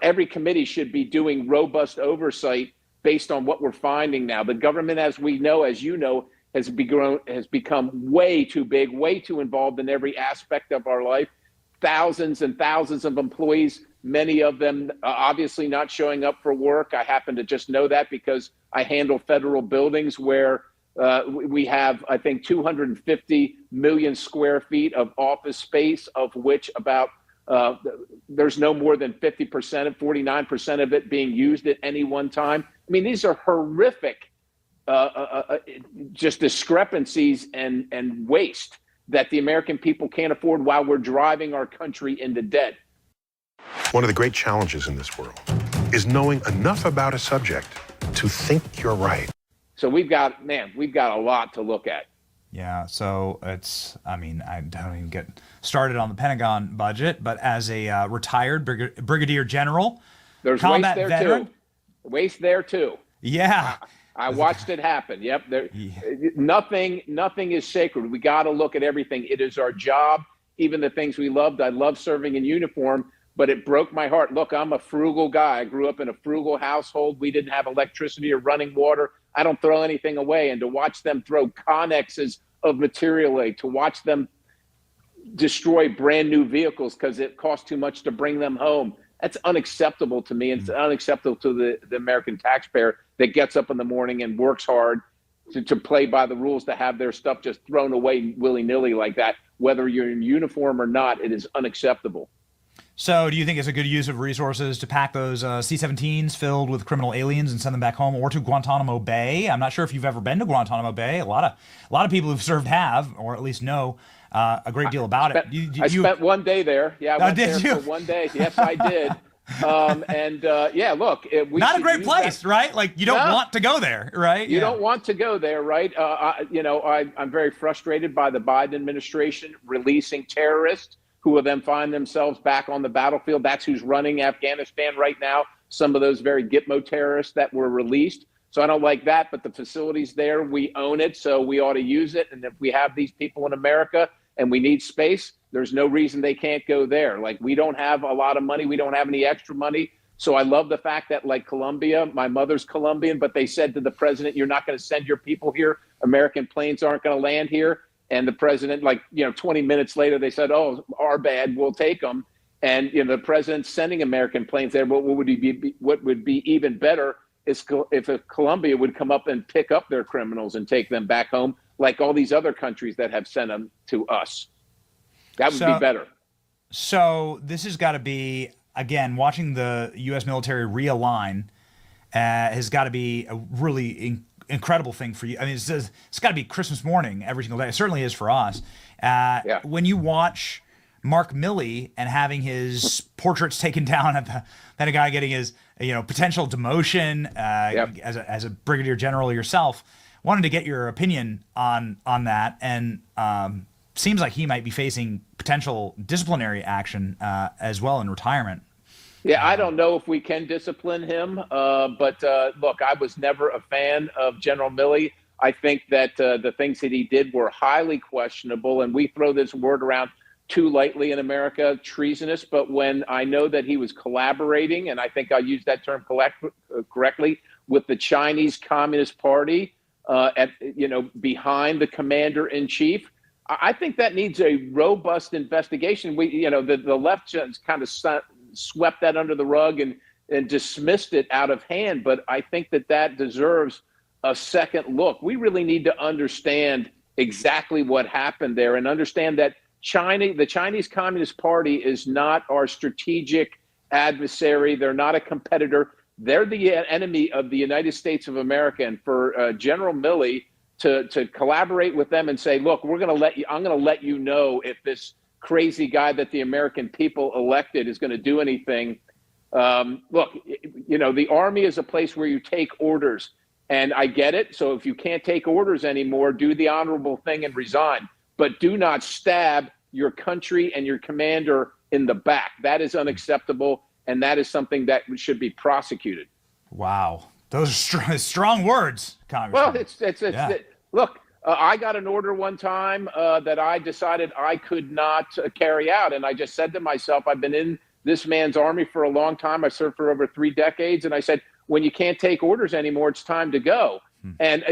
Every committee should be doing robust oversight based on what we're finding now. The government, as we know, as you know, has become way too big, way too involved in every aspect of our life. Thousands and thousands of employees, many of them obviously not showing up for work. I happen to just know that because I handle federal buildings where we have, I think, 250 million square feet of office space, of which about there's no more than 50%, 49% of it being used at any one time. I mean, these are horrific just discrepancies and waste that the American people can't afford while we're driving our country into debt.
One of the great challenges in this world is knowing enough about a subject to think you're right.
So we've got a lot to look at.
Yeah, so it's, I mean, I don't even get started on the Pentagon budget, but as a retired brigadier general,
there's
combat
waste there
veteran,
too. Waste there too.
Yeah.
I watched it happen. Yep. Nothing is sacred. We got to look at everything. It is our job. Even the things we loved. I love serving in uniform, but it broke my heart. Look, I'm a frugal guy. I grew up in a frugal household. We didn't have electricity or running water. I don't throw anything away. And to watch them throw connexes of material aid, to watch them destroy brand new vehicles because it costs too much to bring them home. That's unacceptable to me. It's unacceptable to the American taxpayer that gets up in the morning and works hard to play by the rules, to have their stuff just thrown away willy-nilly like that. Whether you're in uniform or not, it is unacceptable.
So do you think it's a good use of resources to pack those C-17s filled with criminal aliens and send them back home, or to Guantanamo Bay? I'm not sure if you've ever been to Guantanamo Bay. A lot of people who've served have, or at least know a great deal about it.
I spent one day there. Yeah, I went there for 1 day. Yes, I did. Yeah, look, we
not a great place, right? Like you don't want to go there, right?
You don't want to go there, right? I'm very frustrated by the Biden administration releasing terrorists who will then find themselves back on the battlefield. That's who's running Afghanistan right now. Some of those very Gitmo terrorists that were released. So I don't like that, but the facility's there. We own it, so we ought to use it. And if we have these people in America and we need space, there's no reason they can't go there. Like, we don't have a lot of money. We don't have any extra money. So I love the fact that, like Colombia, my mother's Colombian, but they said to the president, you're not going to send your people here. American planes aren't going to land here. And the president, 20 minutes later, they said, oh, our bad, we'll take them. And, the president's sending American planes there. What would be even better is if Colombia would come up and pick up their criminals and take them back home, like all these other countries that have sent them to us. That would be better.
So this has got to be, again, watching the U.S. military realign has got to be a really incredible thing for you. I mean, it's got to be Christmas morning every single day. It certainly is for us. When you watch Mark Milley and having his portraits taken down at a guy getting his potential demotion as a brigadier general yourself, wanted to get your opinion on that, and seems like he might be facing potential disciplinary action as well in retirement.
Yeah, I don't know if we can discipline him, but look, I was never a fan of General Milley. I think that the things that he did were highly questionable, and we throw this word around too lightly in America, treasonous. But when I know that he was collaborating, and I think I'll use that term correctly, with the Chinese Communist Party behind the commander-in-chief, I think that needs a robust investigation. The left just kind of swept that under the rug and dismissed it out of hand. But I think that deserves a second look. We really need to understand exactly what happened there and understand that the Chinese Communist Party is not our strategic adversary. They're not a competitor. They're the enemy of the United States of America. And for General Milley to collaborate with them and say, look, I'm going to let you know if this crazy guy that the American people elected is going to do anything. Look, the Army is a place where you take orders, and I get it. So if you can't take orders anymore, do the honorable thing and resign. But do not stab your country and your commander in the back. That is unacceptable, and that is something that should be prosecuted.
Wow. Those are strong words, Congressman.
Well, look, I got an order one time that I decided I could not carry out. And I just said to myself, I've been in this man's army for a long time. I served for over 3 decades. And I said, when you can't take orders anymore, it's time to go. And,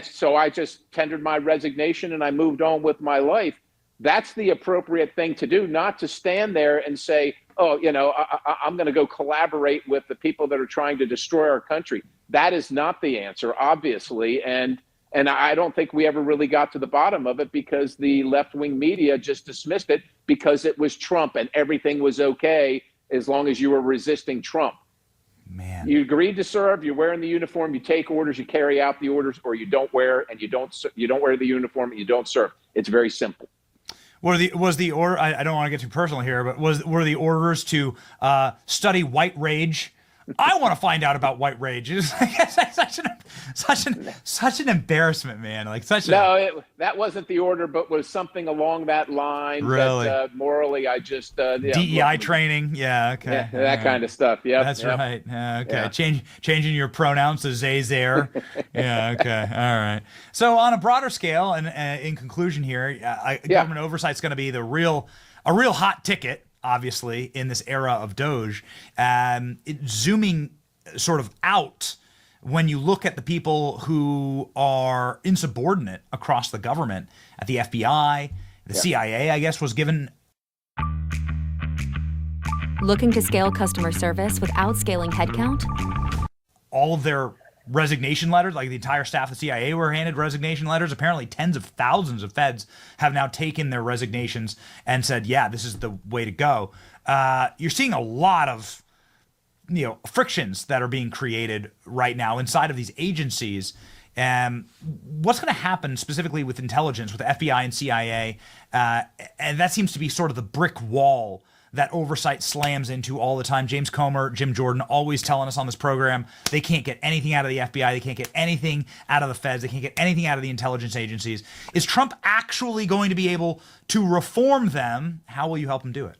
so I just tendered my resignation and I moved on with my life. That's the appropriate thing to do, not to stand there and say, I'm going to go collaborate with the people that are trying to destroy our country. That is not the answer, obviously. And I don't think we ever really got to the bottom of it because the left-wing media just dismissed it because it was Trump and everything was okay as long as you were resisting Trump.
Man.
You agreed to serve, you're wearing the uniform, you take orders, you carry out the orders, or you don't wear and you don't wear the uniform and you don't serve. It's very simple.
Was the order? I don't want to get too personal here, but were the orders to study white rage? I want to find out about white rage. It's such an embarrassment, man.
That wasn't the order, but was something along that line.
Really?
That, morally, I just
DEI training. Yeah. Okay.
Yeah, that kind of stuff. Yeah.
That's right. Yeah, okay. Yeah. Changing your pronouns to they, their. Yeah. Okay. All right. So on a broader scale, and in conclusion here, government oversight is going to be a real hot ticket, obviously, in this era of Doge. Zooming sort of out, when you look at the people who are insubordinate across the government, at the FBI, the CIA, I guess, was given.
Looking to scale customer service without scaling headcount?
All of their resignation letters, like the entire staff of the CIA were handed resignation letters. Apparently tens of thousands of feds have now taken their resignations and said, yeah, this is the way to go. You're seeing a lot of frictions that are being created right now inside of these agencies. What's going to happen specifically with intelligence, with the FBI and CIA? And that seems to be sort of the brick wall that oversight slams into all the time. James Comer, Jim Jordan, always telling us on this program, they can't get anything out of the FBI. They can't get anything out of the feds. They can't get anything out of the intelligence agencies. Is Trump actually going to be able to reform them? How will you help him do it?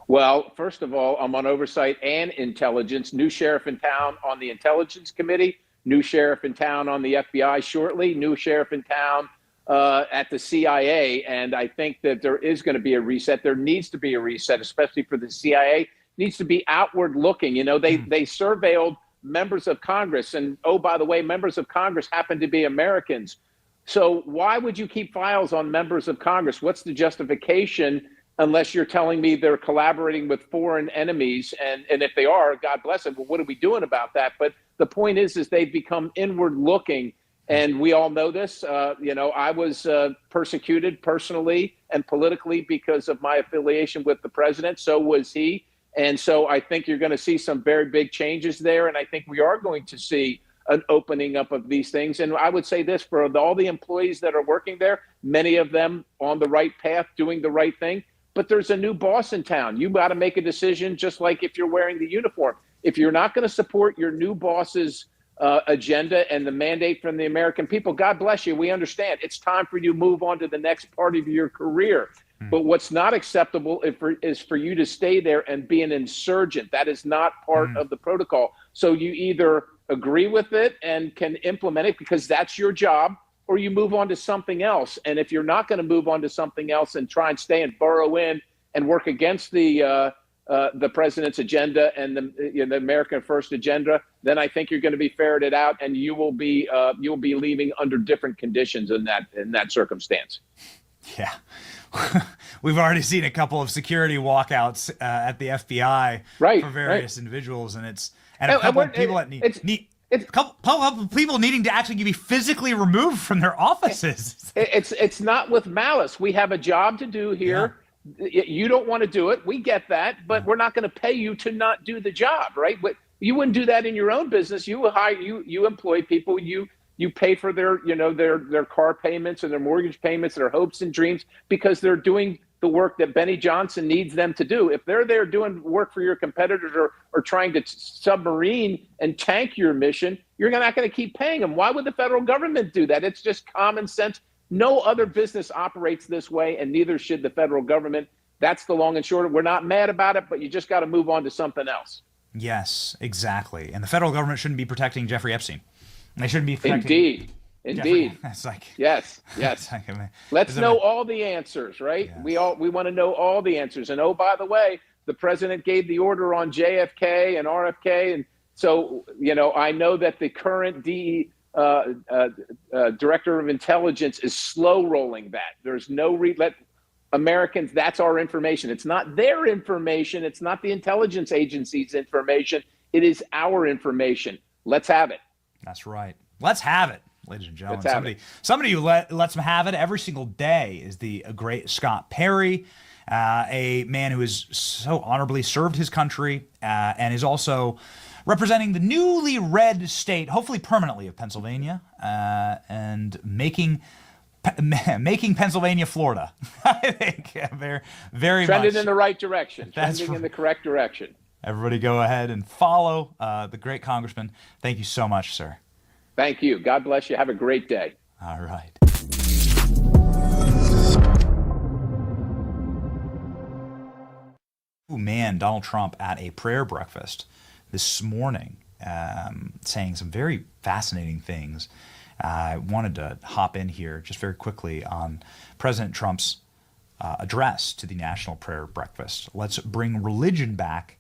Well, first of all, I'm on oversight and intelligence. New sheriff in town on the intelligence committee, new sheriff in town on the FBI shortly, new sheriff in town at the CIA. And I think that there is going to be a reset. There needs to be a reset, especially for the CIA. It needs to be outward looking. They surveilled members of Congress. And, oh, by the way, members of Congress happen to be Americans. So why would you keep files on members of Congress? What's the justification unless you're telling me they're collaborating with foreign enemies? And if they are, God bless them. Well, what are we doing about that? But the point is they've become inward looking. And we all know this. I was persecuted personally and politically because of my affiliation with the president. So was he. And so I think you're going to see some very big changes there. And I think we are going to see an opening up of these things. And I would say this, for all the employees that are working there, many of them on the right path, doing the right thing. But there's a new boss in town. You got to make a decision, just like if you're wearing the uniform. If you're not going to support your new boss's agenda and the mandate from the American people, God bless you. We understand. It's time for you to move on to the next part of your career. But what's not acceptable is for you to stay there and be an insurgent. That is not part of the protocol. So you either agree with it and can implement it because that's your job, or you move on to something else. And if you're not going to move on to something else and try and stay and burrow in and work against the president's agenda and the American First agenda, then I think you're going to be ferreted out, and you'll be leaving under different conditions in that circumstance.
Yeah. We've already seen a couple of security walkouts at the FBI for various individuals, and a couple of people a couple of people needing to actually be physically removed from their offices.
It's not with malice. We have a job to do here. Yeah. You don't want to do it. We get that, but we're not going to pay you to not do the job, right? But you wouldn't do that in your own business. You employ people. You pay for their car payments and their mortgage payments, their hopes and dreams, because they're doing the work that Benny Johnson needs them to do. If they're there doing work for your competitors or trying to submarine and tank your mission, you're not going to keep paying them. Why would the federal government do that? It's just common sense. No other business operates this way, and neither should the federal government. That's the long and short. We're not mad about it, but you just got to move on to something else.
Yes, exactly. And the federal government shouldn't be protecting Jeffrey Epstein. They shouldn't be protecting.
Indeed.
It's like
yes.
Like,
Let's know all the answers, right? Yes. We want to know all the answers. And oh, by the way, the president gave the order on JFK and RFK, and so I know that the current director of intelligence is slow rolling that. There's no let Americans. That's our information. It's not their information. It's not the intelligence agency's information. It is our information. Let's have it.
That's right. Let's have it, ladies and gentlemen. Somebody who lets them have it every single day is the great Scott Perry, a man who has so honorably served his country and is also representing the newly red state, hopefully permanently, of Pennsylvania, and making Pennsylvania Florida. I think very, very
trending
much
in the right direction. Trending in the correct direction.
Everybody go ahead and follow the great congressman. Thank you so much, sir.
Thank you. God bless you. Have a great day.
All right. Oh, man, Donald Trump at a prayer breakfast this morning saying some very fascinating things. I wanted to hop in here just very quickly on President Trump's address to the National Prayer Breakfast. Let's bring religion back.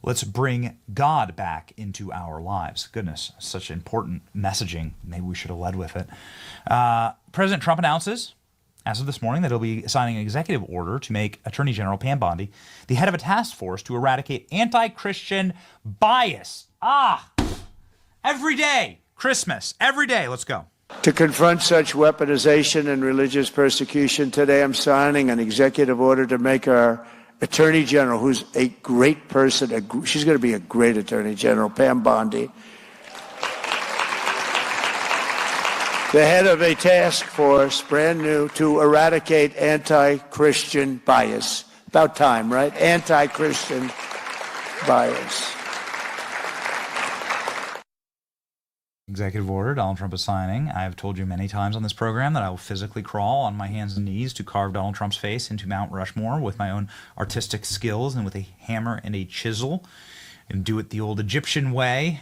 Let's bring God back into our lives. Goodness, such important messaging. Maybe we should have led with it. President Trump announces, as of this morning, that he'll be signing an executive order to make Attorney General Pam Bondi the head of a task force to eradicate anti-Christian bias. Every day, Christmas, every day. Let's go.
To confront such weaponization and religious persecution, today I'm signing an executive order to make our Attorney General, who's a great person, she's going to be a great Attorney General, Pam Bondi, the head of a task force, brand new, to eradicate anti-Christian bias. About time, right? Anti-Christian bias.
Executive order Donald Trump is signing. I have told you many times on this program that I will physically crawl on my hands and knees to carve Donald Trump's face into Mount Rushmore with my own artistic skills and with a hammer and a chisel, and do it the old Egyptian way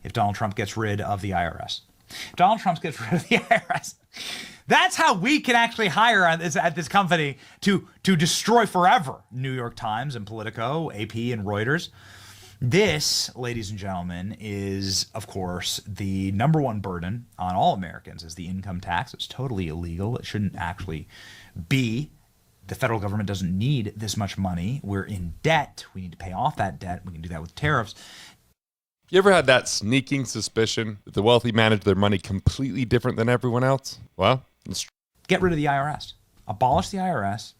if Donald Trump gets rid of the IRS. If Donald Trump gets rid of the IRS, that's how we can actually hire at this company to destroy forever New York Times and Politico, AP and Reuters. This, ladies and gentlemen, is, of course, the number one burden on all Americans is the income tax. It's totally illegal. It shouldn't actually be. The federal government doesn't need this much money. We're in debt. We need to pay off that debt. We can do that with tariffs.
You ever had that sneaking suspicion that the wealthy manage their money completely different than everyone else? Well,
get rid of the IRS. Abolish the IRS.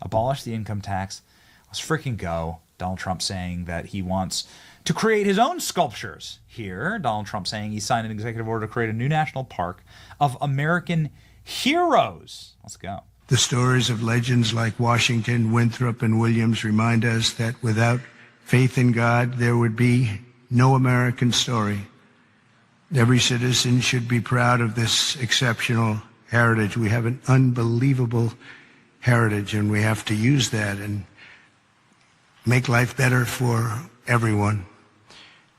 Abolish the income tax. Let's freaking go. Donald Trump saying that he wants to create his own sculptures here. Donald Trump saying he signed an executive order to create a new national park of American heroes. Let's go.
The stories of legends like Washington, Winthrop, and Williams remind us that without faith in God, there would be no American story. Every citizen should be proud of this exceptional heritage. We have an unbelievable heritage, and we have to use that and make life better for everyone.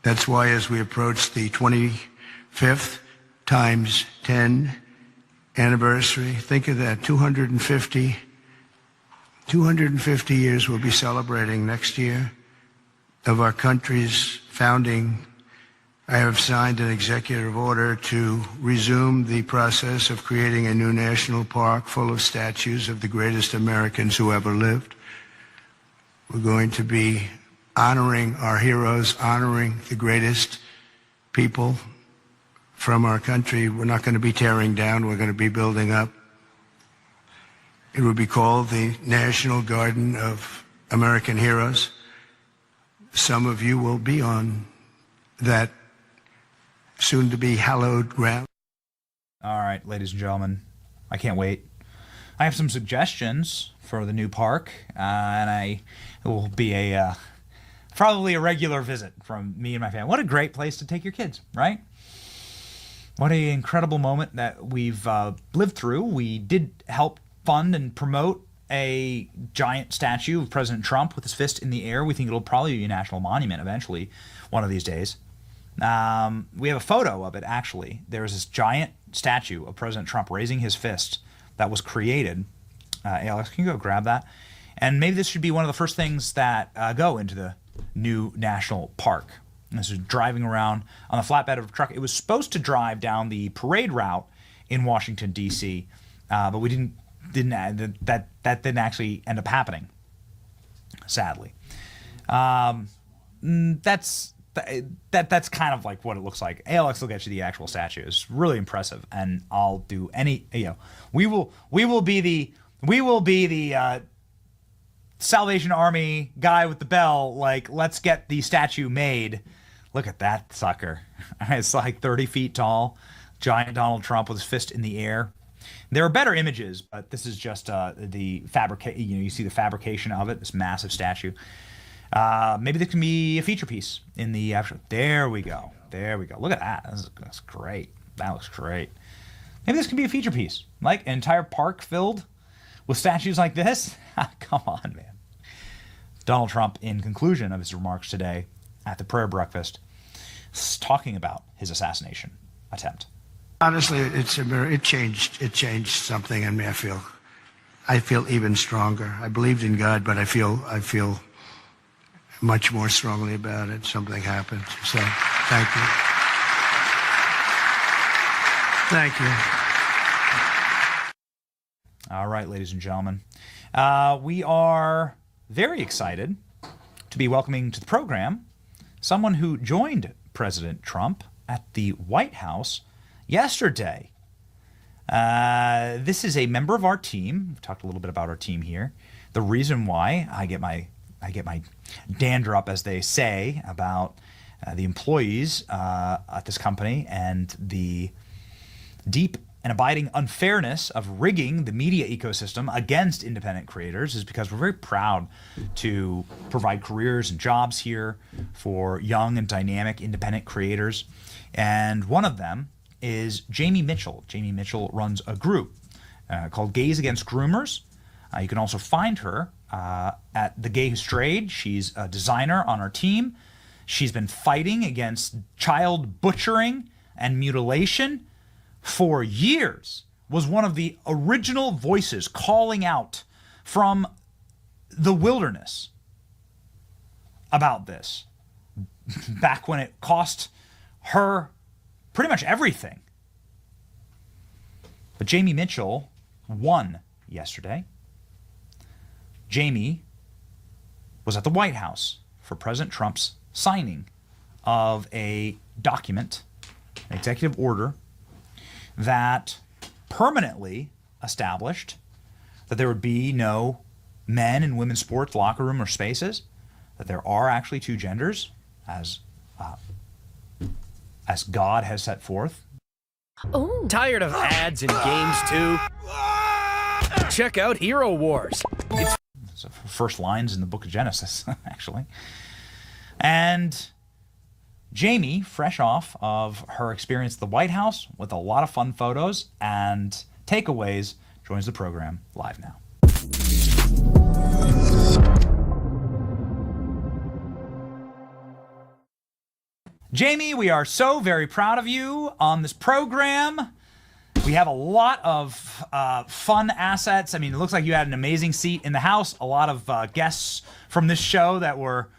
That's why as we approach the 25th times 10 anniversary, think of that, 250 years we'll be celebrating next year of our country's founding. I have signed an executive order to resume the process of creating a new national park full of statues of the greatest Americans who ever lived. We're going to be honoring our heroes, honoring the greatest people from our country. We're not going to be tearing down, we're going to be building up. It will be called the National Garden of American Heroes. Some of you will be on that soon-to-be hallowed ground.
All right, ladies and gentlemen, I can't wait. I have some suggestions for the new park, and it will be probably a regular visit from me and my family. What a great place to take your kids, right? What an incredible moment that we've lived through. We did help fund and promote a giant statue of President Trump with his fist in the air. We think it'll probably be a national monument eventually, one of these days. We have a photo of it, actually. There's this giant statue of President Trump raising his fist that was created. Alex, can you go grab that? And maybe this should be one of the first things that go into the new national park. This is driving around on the flatbed of a truck. It was supposed to drive down the parade route in Washington, D.C., but we didn't that didn't actually end up happening, sadly. That's kind of like what it looks like. Alex will get you the actual statue. It's really impressive, and I'll do any. We will be the Salvation Army guy with the bell. Like, let's get the statue made. Look at that sucker. It's like 30 feet tall. Giant Donald Trump with his fist in the air. There are better images, but this is just the fabrication. You see the fabrication of it. This massive statue. Maybe this can be a feature piece in the actual. There we go. Look at that. That's great. That looks great. Maybe this could be a feature piece, like an entire park filled with statues like this. Come on, man. Donald Trump, in conclusion of his remarks today at the prayer breakfast, talking about his assassination attempt.
Honestly, it changed something in me. I feel even stronger. I believed in God, but I feel much more strongly about it. Something happened. So, thank you. Thank you.
All right, ladies and gentlemen. We are very excited to be welcoming to the program someone who joined President Trump at the White House yesterday. This is a member of our team. We've talked a little bit about our team here. The reason why I get my dander up, as they say, about the employees at this company and the deep and abiding unfairness of rigging the media ecosystem against independent creators is because we're very proud to provide careers and jobs here for young and dynamic independent creators. And one of them is Jamie Mitchell. Jamie Mitchell runs a group called Gays Against Groomers. You can also find her at The Gay Who Strayed. She's a designer on our team. She's been fighting against child butchering and mutilation for years, was one of the original voices calling out from the wilderness about this, back when it cost her pretty much everything. But Jamie Mitchell won yesterday. Jamie was at the White House for President Trump's signing of a document, an executive order, that permanently established that there would be no men and women's sports locker room or spaces, that there are actually two genders, as God has set forth.
Oh. Tired of ads and games too? Check out Hero Wars.
It's the first lines in the book of Genesis, actually. And Jamie, fresh off of her experience at the White House with a lot of fun photos and takeaways, joins the program live now. Jamie, we are so very proud of you on this program. We have a lot of fun assets. I mean, it looks like you had an amazing seat in the House. A lot of guests from this show that were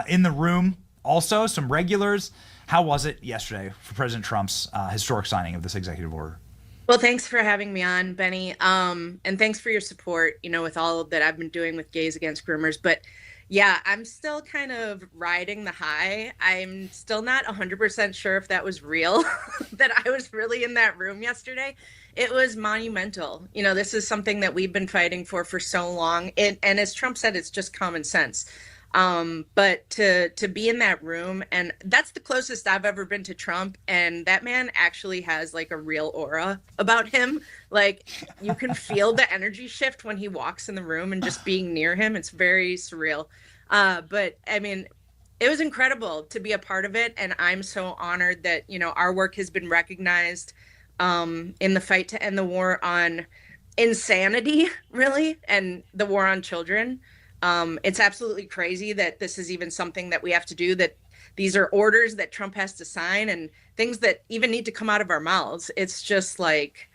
in the room. Also, some regulars. How was it yesterday for President Trump's historic signing of this executive order?
Well, thanks for having me on, Benny. And thanks for your support, with all that I've been doing with Gays Against Groomers. But yeah, I'm still kind of riding the high. I'm still not 100% sure if that was real, that I was really in that room yesterday. It was monumental. This is something that we've been fighting for so long. And as Trump said, it's just common sense. But to be in that room, and that's the closest I've ever been to Trump, and that man actually has like a real aura about him. Like you can feel the energy shift when he walks in the room, and just being near him, it's very surreal. But I mean, it was incredible to be a part of it, and I'm so honored that our work has been recognized in the fight to end the war on insanity, really, and the war on children. It's absolutely crazy that this is even something that we have to do, that these are orders that Trump has to sign and things that even need to come out of our mouths. It's just like,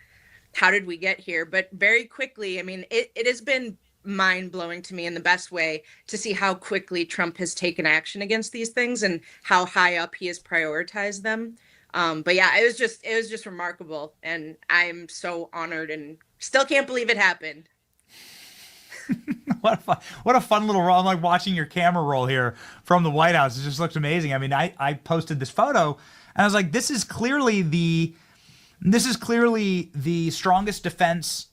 how did we get here? But very quickly, I mean, it has been mind-blowing to me in the best way to see how quickly Trump has taken action against these things and how high up he has prioritized them. But yeah, it was just remarkable. And I'm so honored and still can't believe it happened.
What a fun little roll. I'm like watching your camera roll here from the White House. It just looks amazing. I mean, I posted this photo and I was like, this is clearly the strongest defense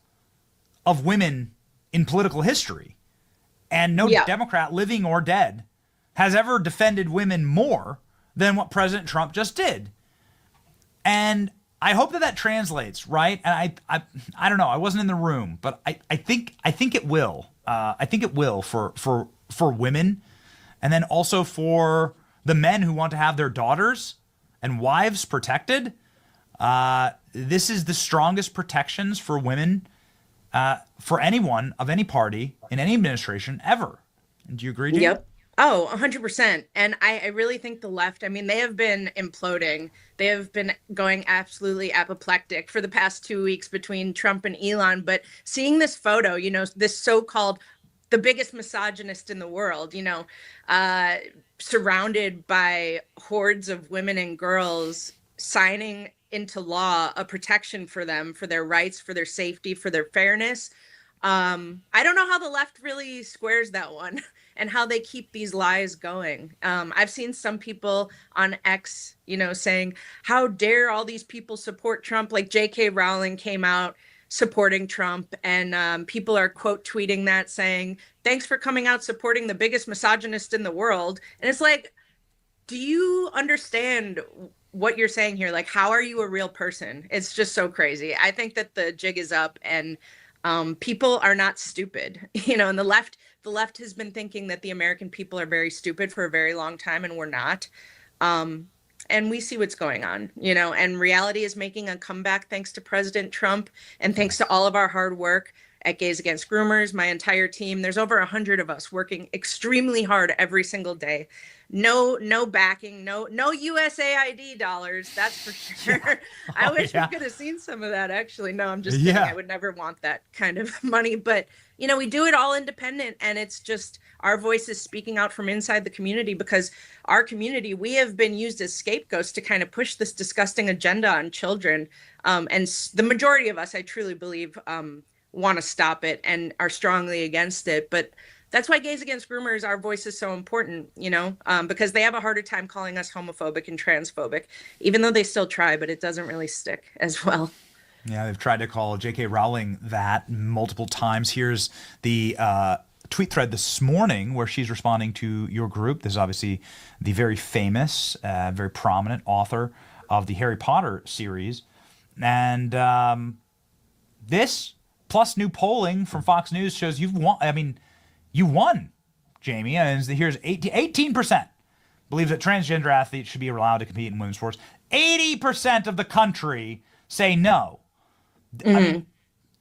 of women in political history. And no Democrat, living or dead, has ever defended women more than what President Trump just did. And I hope that translates, right? And I don't know. I wasn't in the room, but I think it will. I think it will for women, and then also for the men who want to have their daughters and wives protected. This is the strongest protections for women for anyone of any party in any administration ever. Do you agree, Jane?
Yep. Oh, 100%. And I really think the left, I mean, they have been imploding. They have been going absolutely apoplectic for the past 2 weeks between Trump and Elon. But seeing this photo, this so-called the biggest misogynist in the world, surrounded by hordes of women and girls signing into law a protection for them, for their rights, for their safety, for their fairness. I don't know how the left really squares that one and how they keep these lies going. I've seen some people on X, saying, how dare all these people support Trump? Like J.K. Rowling came out supporting Trump, and people are quote tweeting that, saying, thanks for coming out supporting the biggest misogynist in the world. And it's like, do you understand what you're saying here? Like, how are you a real person? It's just so crazy. I think that the jig is up, and people are not stupid, and the left has been thinking that the American people are very stupid for a very long time, and we're not. And we see what's going on, and reality is making a comeback thanks to President Trump and thanks to all of our hard work at Gays Against Groomers, my entire team. There's over 100 of us working extremely hard every single day. No backing, no USAID dollars, that's for sure. I wish we could have seen some of that, actually. No, I'm just kidding. I would never want that kind of money. But, we do it all independent, and it's just our voices speaking out from inside the community, because our community, we have been used as scapegoats to kind of push this disgusting agenda on children. And the majority of us, I truly believe, want to stop it and are strongly against it. But that's why Gays Against Groomers, our voice is so important, because they have a harder time calling us homophobic and transphobic, even though they still try, but it doesn't really stick as well.
Yeah, they've tried to call J.K. Rowling that multiple times. Here's the tweet thread this morning where she's responding to your group. This is obviously the very famous, very prominent author of the Harry Potter series. And this, plus new polling from Fox News, shows you've won. I mean, you won, Jamie. And here's 18% believes that transgender athletes should be allowed to compete in women's sports. 80% of the country say no. I mean,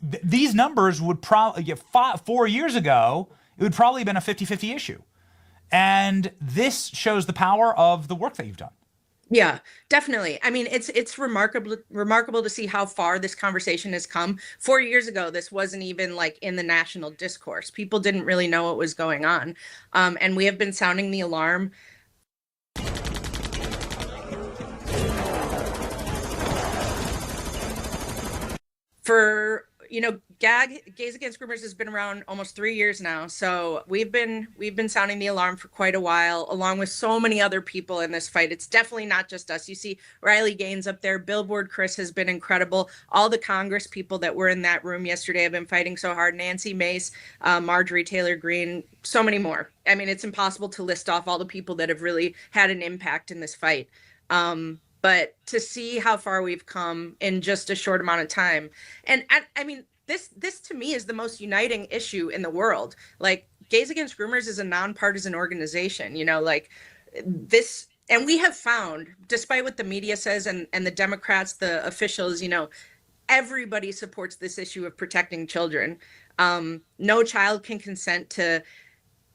these numbers would probably, 4 years ago, it would probably have been a 50-50 issue. And this shows the power of the work that you've done.
Yeah, definitely. I mean, it's remarkable to see how far this conversation has come. 4 years ago, this wasn't even like in the national discourse. People didn't really know what was going on. And we have been sounding the alarm. For, Gays Against Groomers has been around almost 3 years now. So we've been sounding the alarm for quite a while, along with so many other people in this fight. It's definitely not just us. You see Riley Gaines up there. Billboard Chris has been incredible. All the Congress people that were in that room yesterday have been fighting so hard. Nancy Mace, Marjorie Taylor Greene, so many more. I mean, it's impossible to list off all the people that have really had an impact in this fight. But to see how far we've come in just a short amount of time. And I mean, this to me is the most uniting issue in the world. Like, Gays Against Groomers is a nonpartisan organization, like this. And we have found, despite what the media says and the Democrats, the officials, everybody supports this issue of protecting children. No child can consent to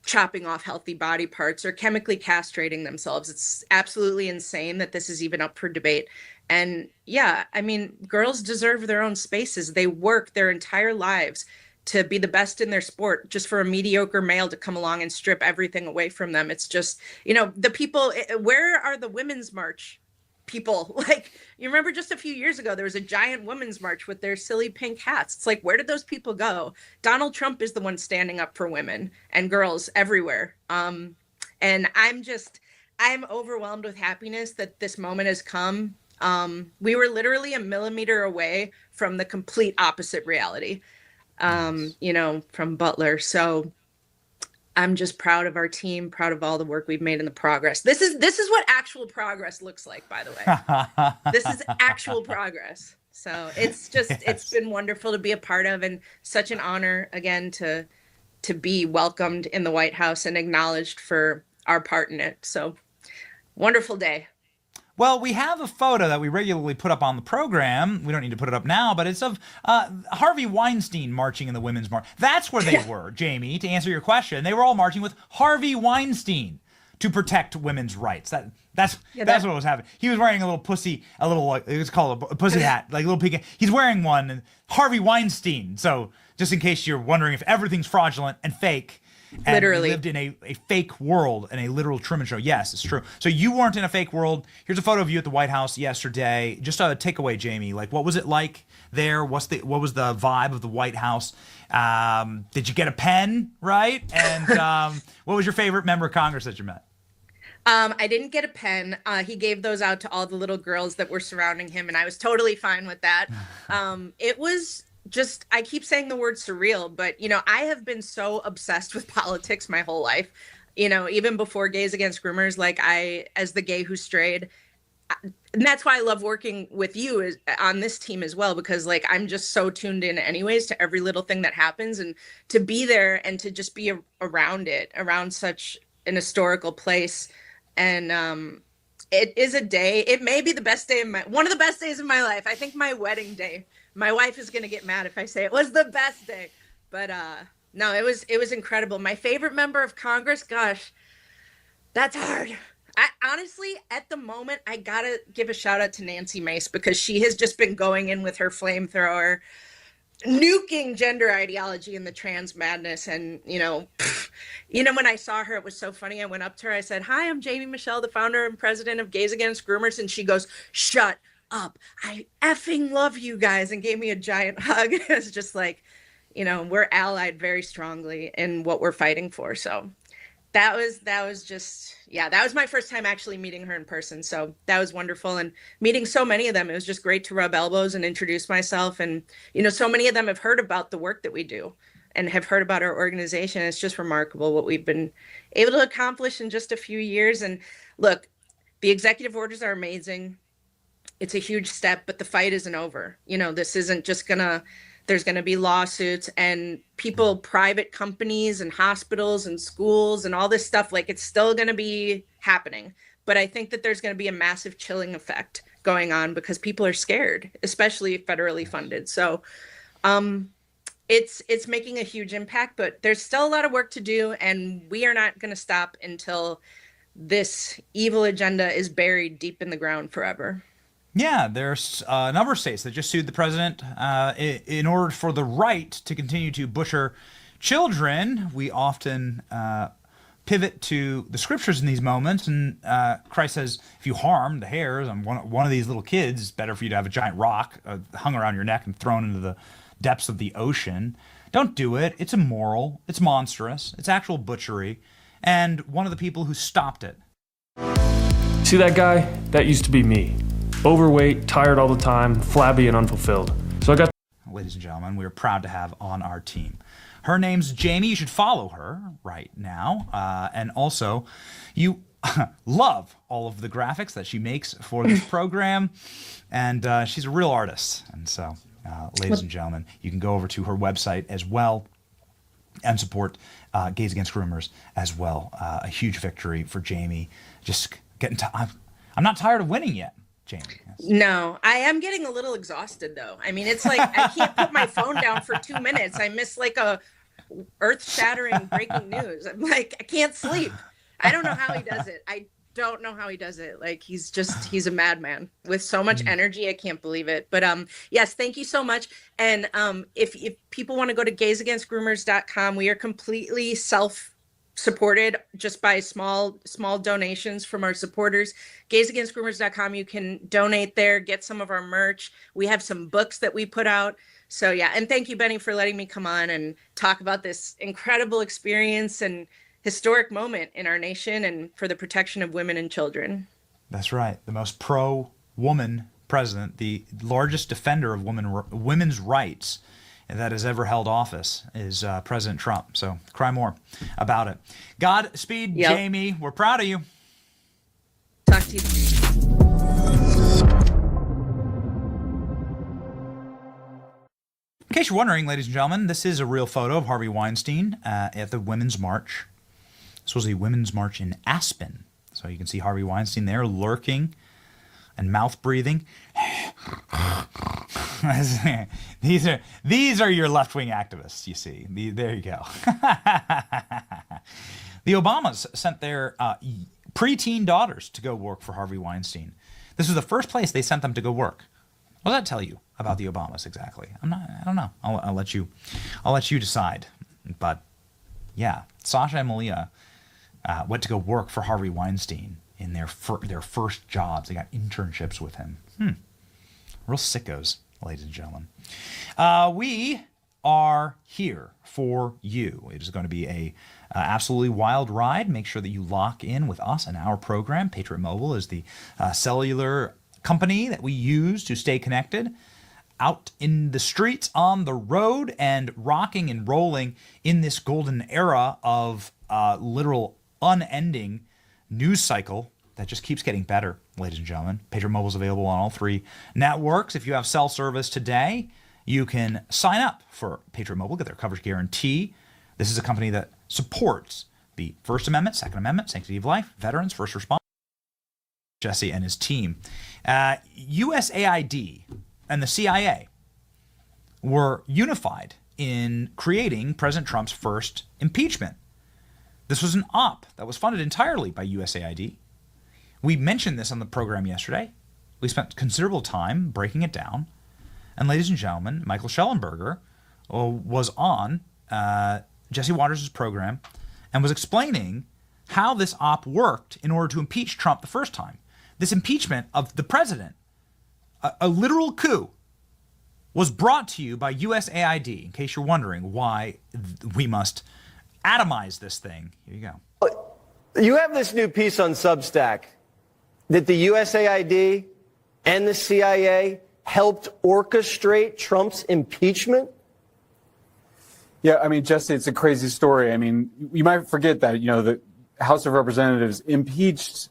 chopping off healthy body parts or chemically castrating themselves. It's absolutely insane that this is even up for debate. And yeah, I mean, girls deserve their own spaces. They work their entire lives to be the best in their sport, just for a mediocre male to come along and strip everything away from them. It's just, the people, where are the Women's March people? Like, you remember just a few years ago, there was a giant women's march with their silly pink hats. It's like, where did those people go? Donald Trump is the one standing up for women and girls everywhere. And I'm overwhelmed with happiness that this moment has come. We were literally a millimeter away from the complete opposite reality, from Butler. So I'm just proud of our team, proud of all the work we've made in the progress. This is what actual progress looks like, by the way. This is actual progress. So it's been wonderful to be a part of, and such an honor again to be welcomed in the White House and acknowledged for our part in it. So wonderful day.
Well, we have a photo that we regularly put up on the program. We don't need to put it up now, but it's of Harvey Weinstein marching in the Women's March. That's where they were, Jamie, to answer your question. They were all marching with Harvey Weinstein to protect women's rights. That's what was happening. He was wearing a little pussy, it's called a pussy hat, like a little peacock. He's wearing one, and Harvey Weinstein. So just in case you're wondering if everything's fraudulent and fake, and
literally
lived in a fake world, in a literal Truman Show. Yes, it's true. So you weren't in a fake world. Here's a photo of you at the White House yesterday. Just a takeaway, Jamie. Like, what was it like there? What was the vibe of the White House? Did you get a pen, right? And what was your favorite member of Congress that you met?
I didn't get a pen. He gave those out to all the little girls that were surrounding him, and I was totally fine with that. It was just, I keep saying the word surreal, but, I have been so obsessed with politics my whole life, even before Gays Against Groomers, like as the gay who strayed. And that's why I love working with you on this team as well, because like, I'm just so tuned in anyways to every little thing that happens, and to be there and to just be around such an historical place. And, it is a day, it may be the best day one of the best days of my life. I think my wedding day. My wife is going to get mad if I say it was the best day, but no, it was incredible. My favorite member of Congress, gosh, that's hard. I honestly, at the moment, I got to give a shout out to Nancy Mace, because she has just been going in with her flamethrower, nuking gender ideology and the trans madness. And, when I saw her, it was so funny. I went up to her, I said, "Hi, I'm Jamie Michelle, the founder and president of Gays Against Groomers." And she goes, "Shut up. I effing love you guys," and gave me a giant hug. It was just like, we're allied very strongly in what we're fighting for. So that was just, that was my first time actually meeting her in person. So that was wonderful. And meeting so many of them, it was just great to rub elbows and introduce myself. And, so many of them have heard about the work that we do and have heard about our organization. It's just remarkable what we've been able to accomplish in just a few years. And look, the executive orders are amazing. It's a huge step, but the fight isn't over. This isn't just there's gonna be lawsuits and people, private companies and hospitals and schools and all this stuff. Like, it's still gonna be happening. But I think that there's going to be a massive chilling effect going on because people are scared, especially federally funded. So it's making a huge impact, but there's still a lot of work to do, and we are not going to stop until this evil agenda is buried deep in the ground forever.
Yeah, there's a number of states that just sued the president in order for the right to continue to butcher children. We often pivot to the scriptures in these moments, and Christ says, if you harm the hairs on one of these little kids, it's better for you to have a giant rock hung around your neck and thrown into the depths of the ocean. Don't do it. It's immoral. It's monstrous. It's actual butchery. And one of the people who stopped it.
See that guy? That used to be me. Overweight, tired all the time, flabby and unfulfilled. So I got...
Ladies and gentlemen, we are proud to have on our team. Her name's Jamie. You should follow her right now. And also, you love all of the graphics that she makes for this program. And she's a real artist. And so, ladies and gentlemen, you can go over to her website as well and support Gays Against Groomers as well. A huge victory for Jamie. Just getting I'm not tired of winning yet, Jamie. Yes.
No, I am getting a little exhausted though. I mean, it's like I can't put my phone down for 2 minutes. I miss like a earth-shattering breaking news. I'm like, I can't sleep. I don't know how he does it. I don't know how he does it. Like he's a madman with so much energy. I can't believe it. But yes, thank you so much. And if people want to go to gaysagainstgroomers.com, we are completely self-supported just by small donations from our supporters. Gaysagainstgroomers.com, you can donate there, get some of our merch. We have some books that we put out. So yeah, and thank you, Benny, for letting me come on and talk about this incredible experience and historic moment in our nation and for the protection of women and children.
That's right. The most pro-woman president, the largest defender of women's rights that has ever held office is President Trump. So cry more about it. Godspeed, Jamie. We're proud of you.
Talk to you.
In case you're wondering, ladies and gentlemen, this is a real photo of Harvey Weinstein at the Women's March. This was the Women's March in Aspen. So you can see Harvey Weinstein there lurking and mouth breathing. These are your left-wing activists, you see. There you go. The Obamas sent their preteen daughters to go work for Harvey Weinstein. This was the first place they sent them to go work. What does that tell you about the Obamas exactly? I don't know. I'll let you decide. But yeah, Sasha and Malia went to go work for Harvey Weinstein in their first jobs. They got internships with him. Real sickos, ladies and gentlemen. We are here for you. It is going to be a absolutely wild ride. Make sure that you lock in with us and our program. Patriot Mobile is the cellular company that we use to stay connected out in the streets, on the road, and rocking and rolling in this golden era of literal unending news cycle that just keeps getting better, ladies and gentlemen. Patriot Mobile is available on all 3 networks. If you have cell service today, you can sign up for Patriot Mobile, get their coverage guarantee. This is a company that supports the First Amendment, Second Amendment, sanctity of life, veterans, first responders. Jesse and his team. USAID and the CIA were unified in creating President Trump's first impeachment. This was an op that was funded entirely by USAID. We mentioned this on the program yesterday. We spent considerable time breaking it down. And ladies and gentlemen, Michael Schellenberger was on Jesse Waters' program and was explaining how this op worked in order to impeach Trump the first time. This impeachment of the president, a literal coup, was brought to you by USAID, in case you're wondering why we must atomize this thing. Here you go.
You have this new piece on Substack that the USAID and the CIA helped orchestrate Trump's impeachment?
Yeah, I mean, Jesse, it's a crazy story. I mean, you might forget that, the House of Representatives impeached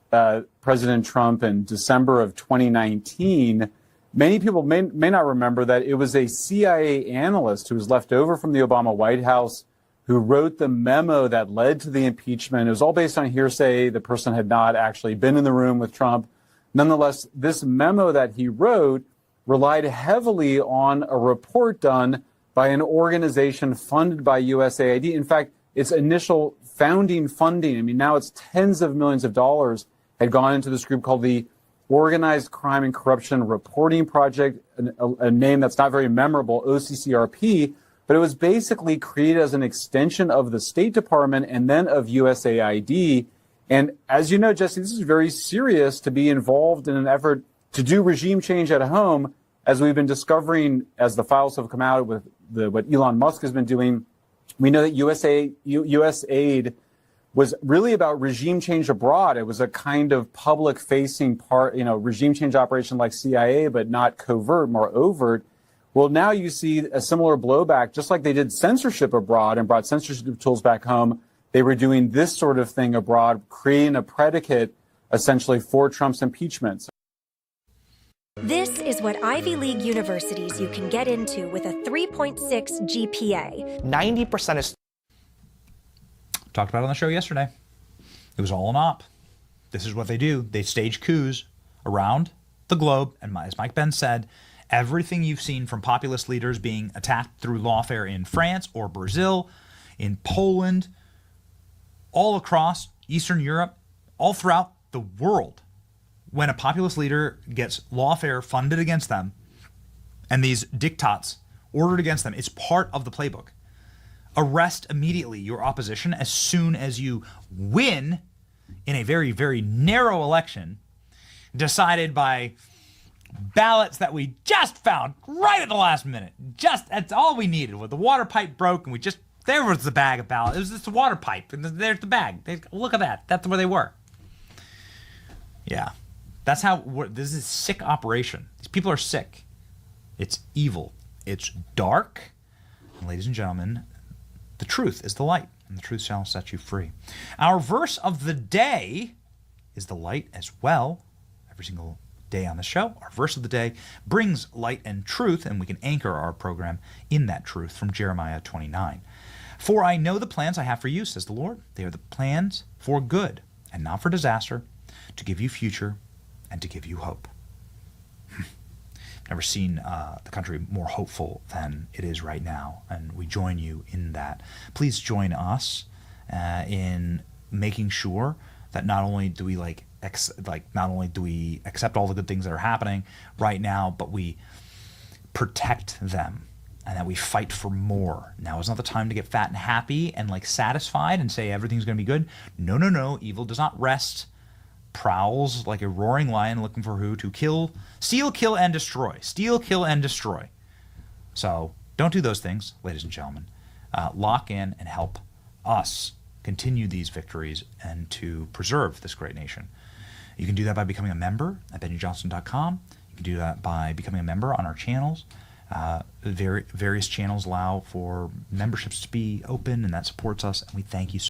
President Trump in December of 2019. Many people may not remember that it was a CIA analyst who was left over from the Obama White House who wrote the memo that led to the impeachment. It was all based on hearsay. The person had not actually been in the room with Trump. Nonetheless, this memo that he wrote relied heavily on a report done by an organization funded by USAID. In fact, its initial founding funding, I mean, now it's tens of millions of dollars, had gone into this group called the Organized Crime and Corruption Reporting Project, a name that's not very memorable, OCCRP, but it was basically created as an extension of the State Department and then of USAID. And as you know, Jesse, this is very serious to be involved in an effort to do regime change at home, as we've been discovering as the files have come out with what Elon Musk has been doing. We know that USAID was really about regime change abroad. It was a kind of public-facing part, regime change operation like CIA, but not covert, more overt. Well, now you see a similar blowback, just like they did censorship abroad and brought censorship tools back home. They were doing this sort of thing abroad, creating a predicate, essentially, for Trump's impeachment.
This is what Ivy League universities you can get into with a 3.6 GPA.
90% is... Talked about it on the show yesterday. It was all an op. This is what they do. They stage coups around the globe. And as Mike Ben said, everything you've seen from populist leaders being attacked through lawfare in France or Brazil, in Poland, all across Eastern Europe, all throughout the world, when a populist leader gets lawfare funded against them and these diktats ordered against them, it's part of the playbook. Arrest immediately your opposition as soon as you win in a very, very narrow election decided by ballots that we just found right at the last minute. That's all we needed. When the water pipe broke and there was the bag of ballots. It was just the water pipe and there's the bag. Look at that. That's where they were. Yeah. That's how, this is a sick operation. These people are sick. It's evil. It's dark. And ladies and gentlemen, the truth is the light, and the truth shall set you free. Our verse of the day is the light as well. Every single day on the show, our verse of the day brings light and truth, and we can anchor our program in that truth from Jeremiah 29. For I know the plans I have for you, says the Lord. They are the plans for good and not for disaster, to give you future and to give you hope. Never seen the country more hopeful than it is right now, and we join you in that. Please join us in making sure that not only do we accept all the good things that are happening right now, but we protect them, and that we fight for more. Now is not the time to get fat and happy and satisfied and say everything's going to be good. No, no, no. Evil does not rest. Prowls like a roaring lion looking for who to kill, steal, kill, and destroy. Steal, kill, and destroy. So don't do those things, ladies and gentlemen. Lock in and help us continue these victories and to preserve this great nation. You can do that by becoming a member at BennyJohnson.com. You can do that by becoming a member on our channels. Various channels allow for memberships to be open, and that supports us, and we thank you so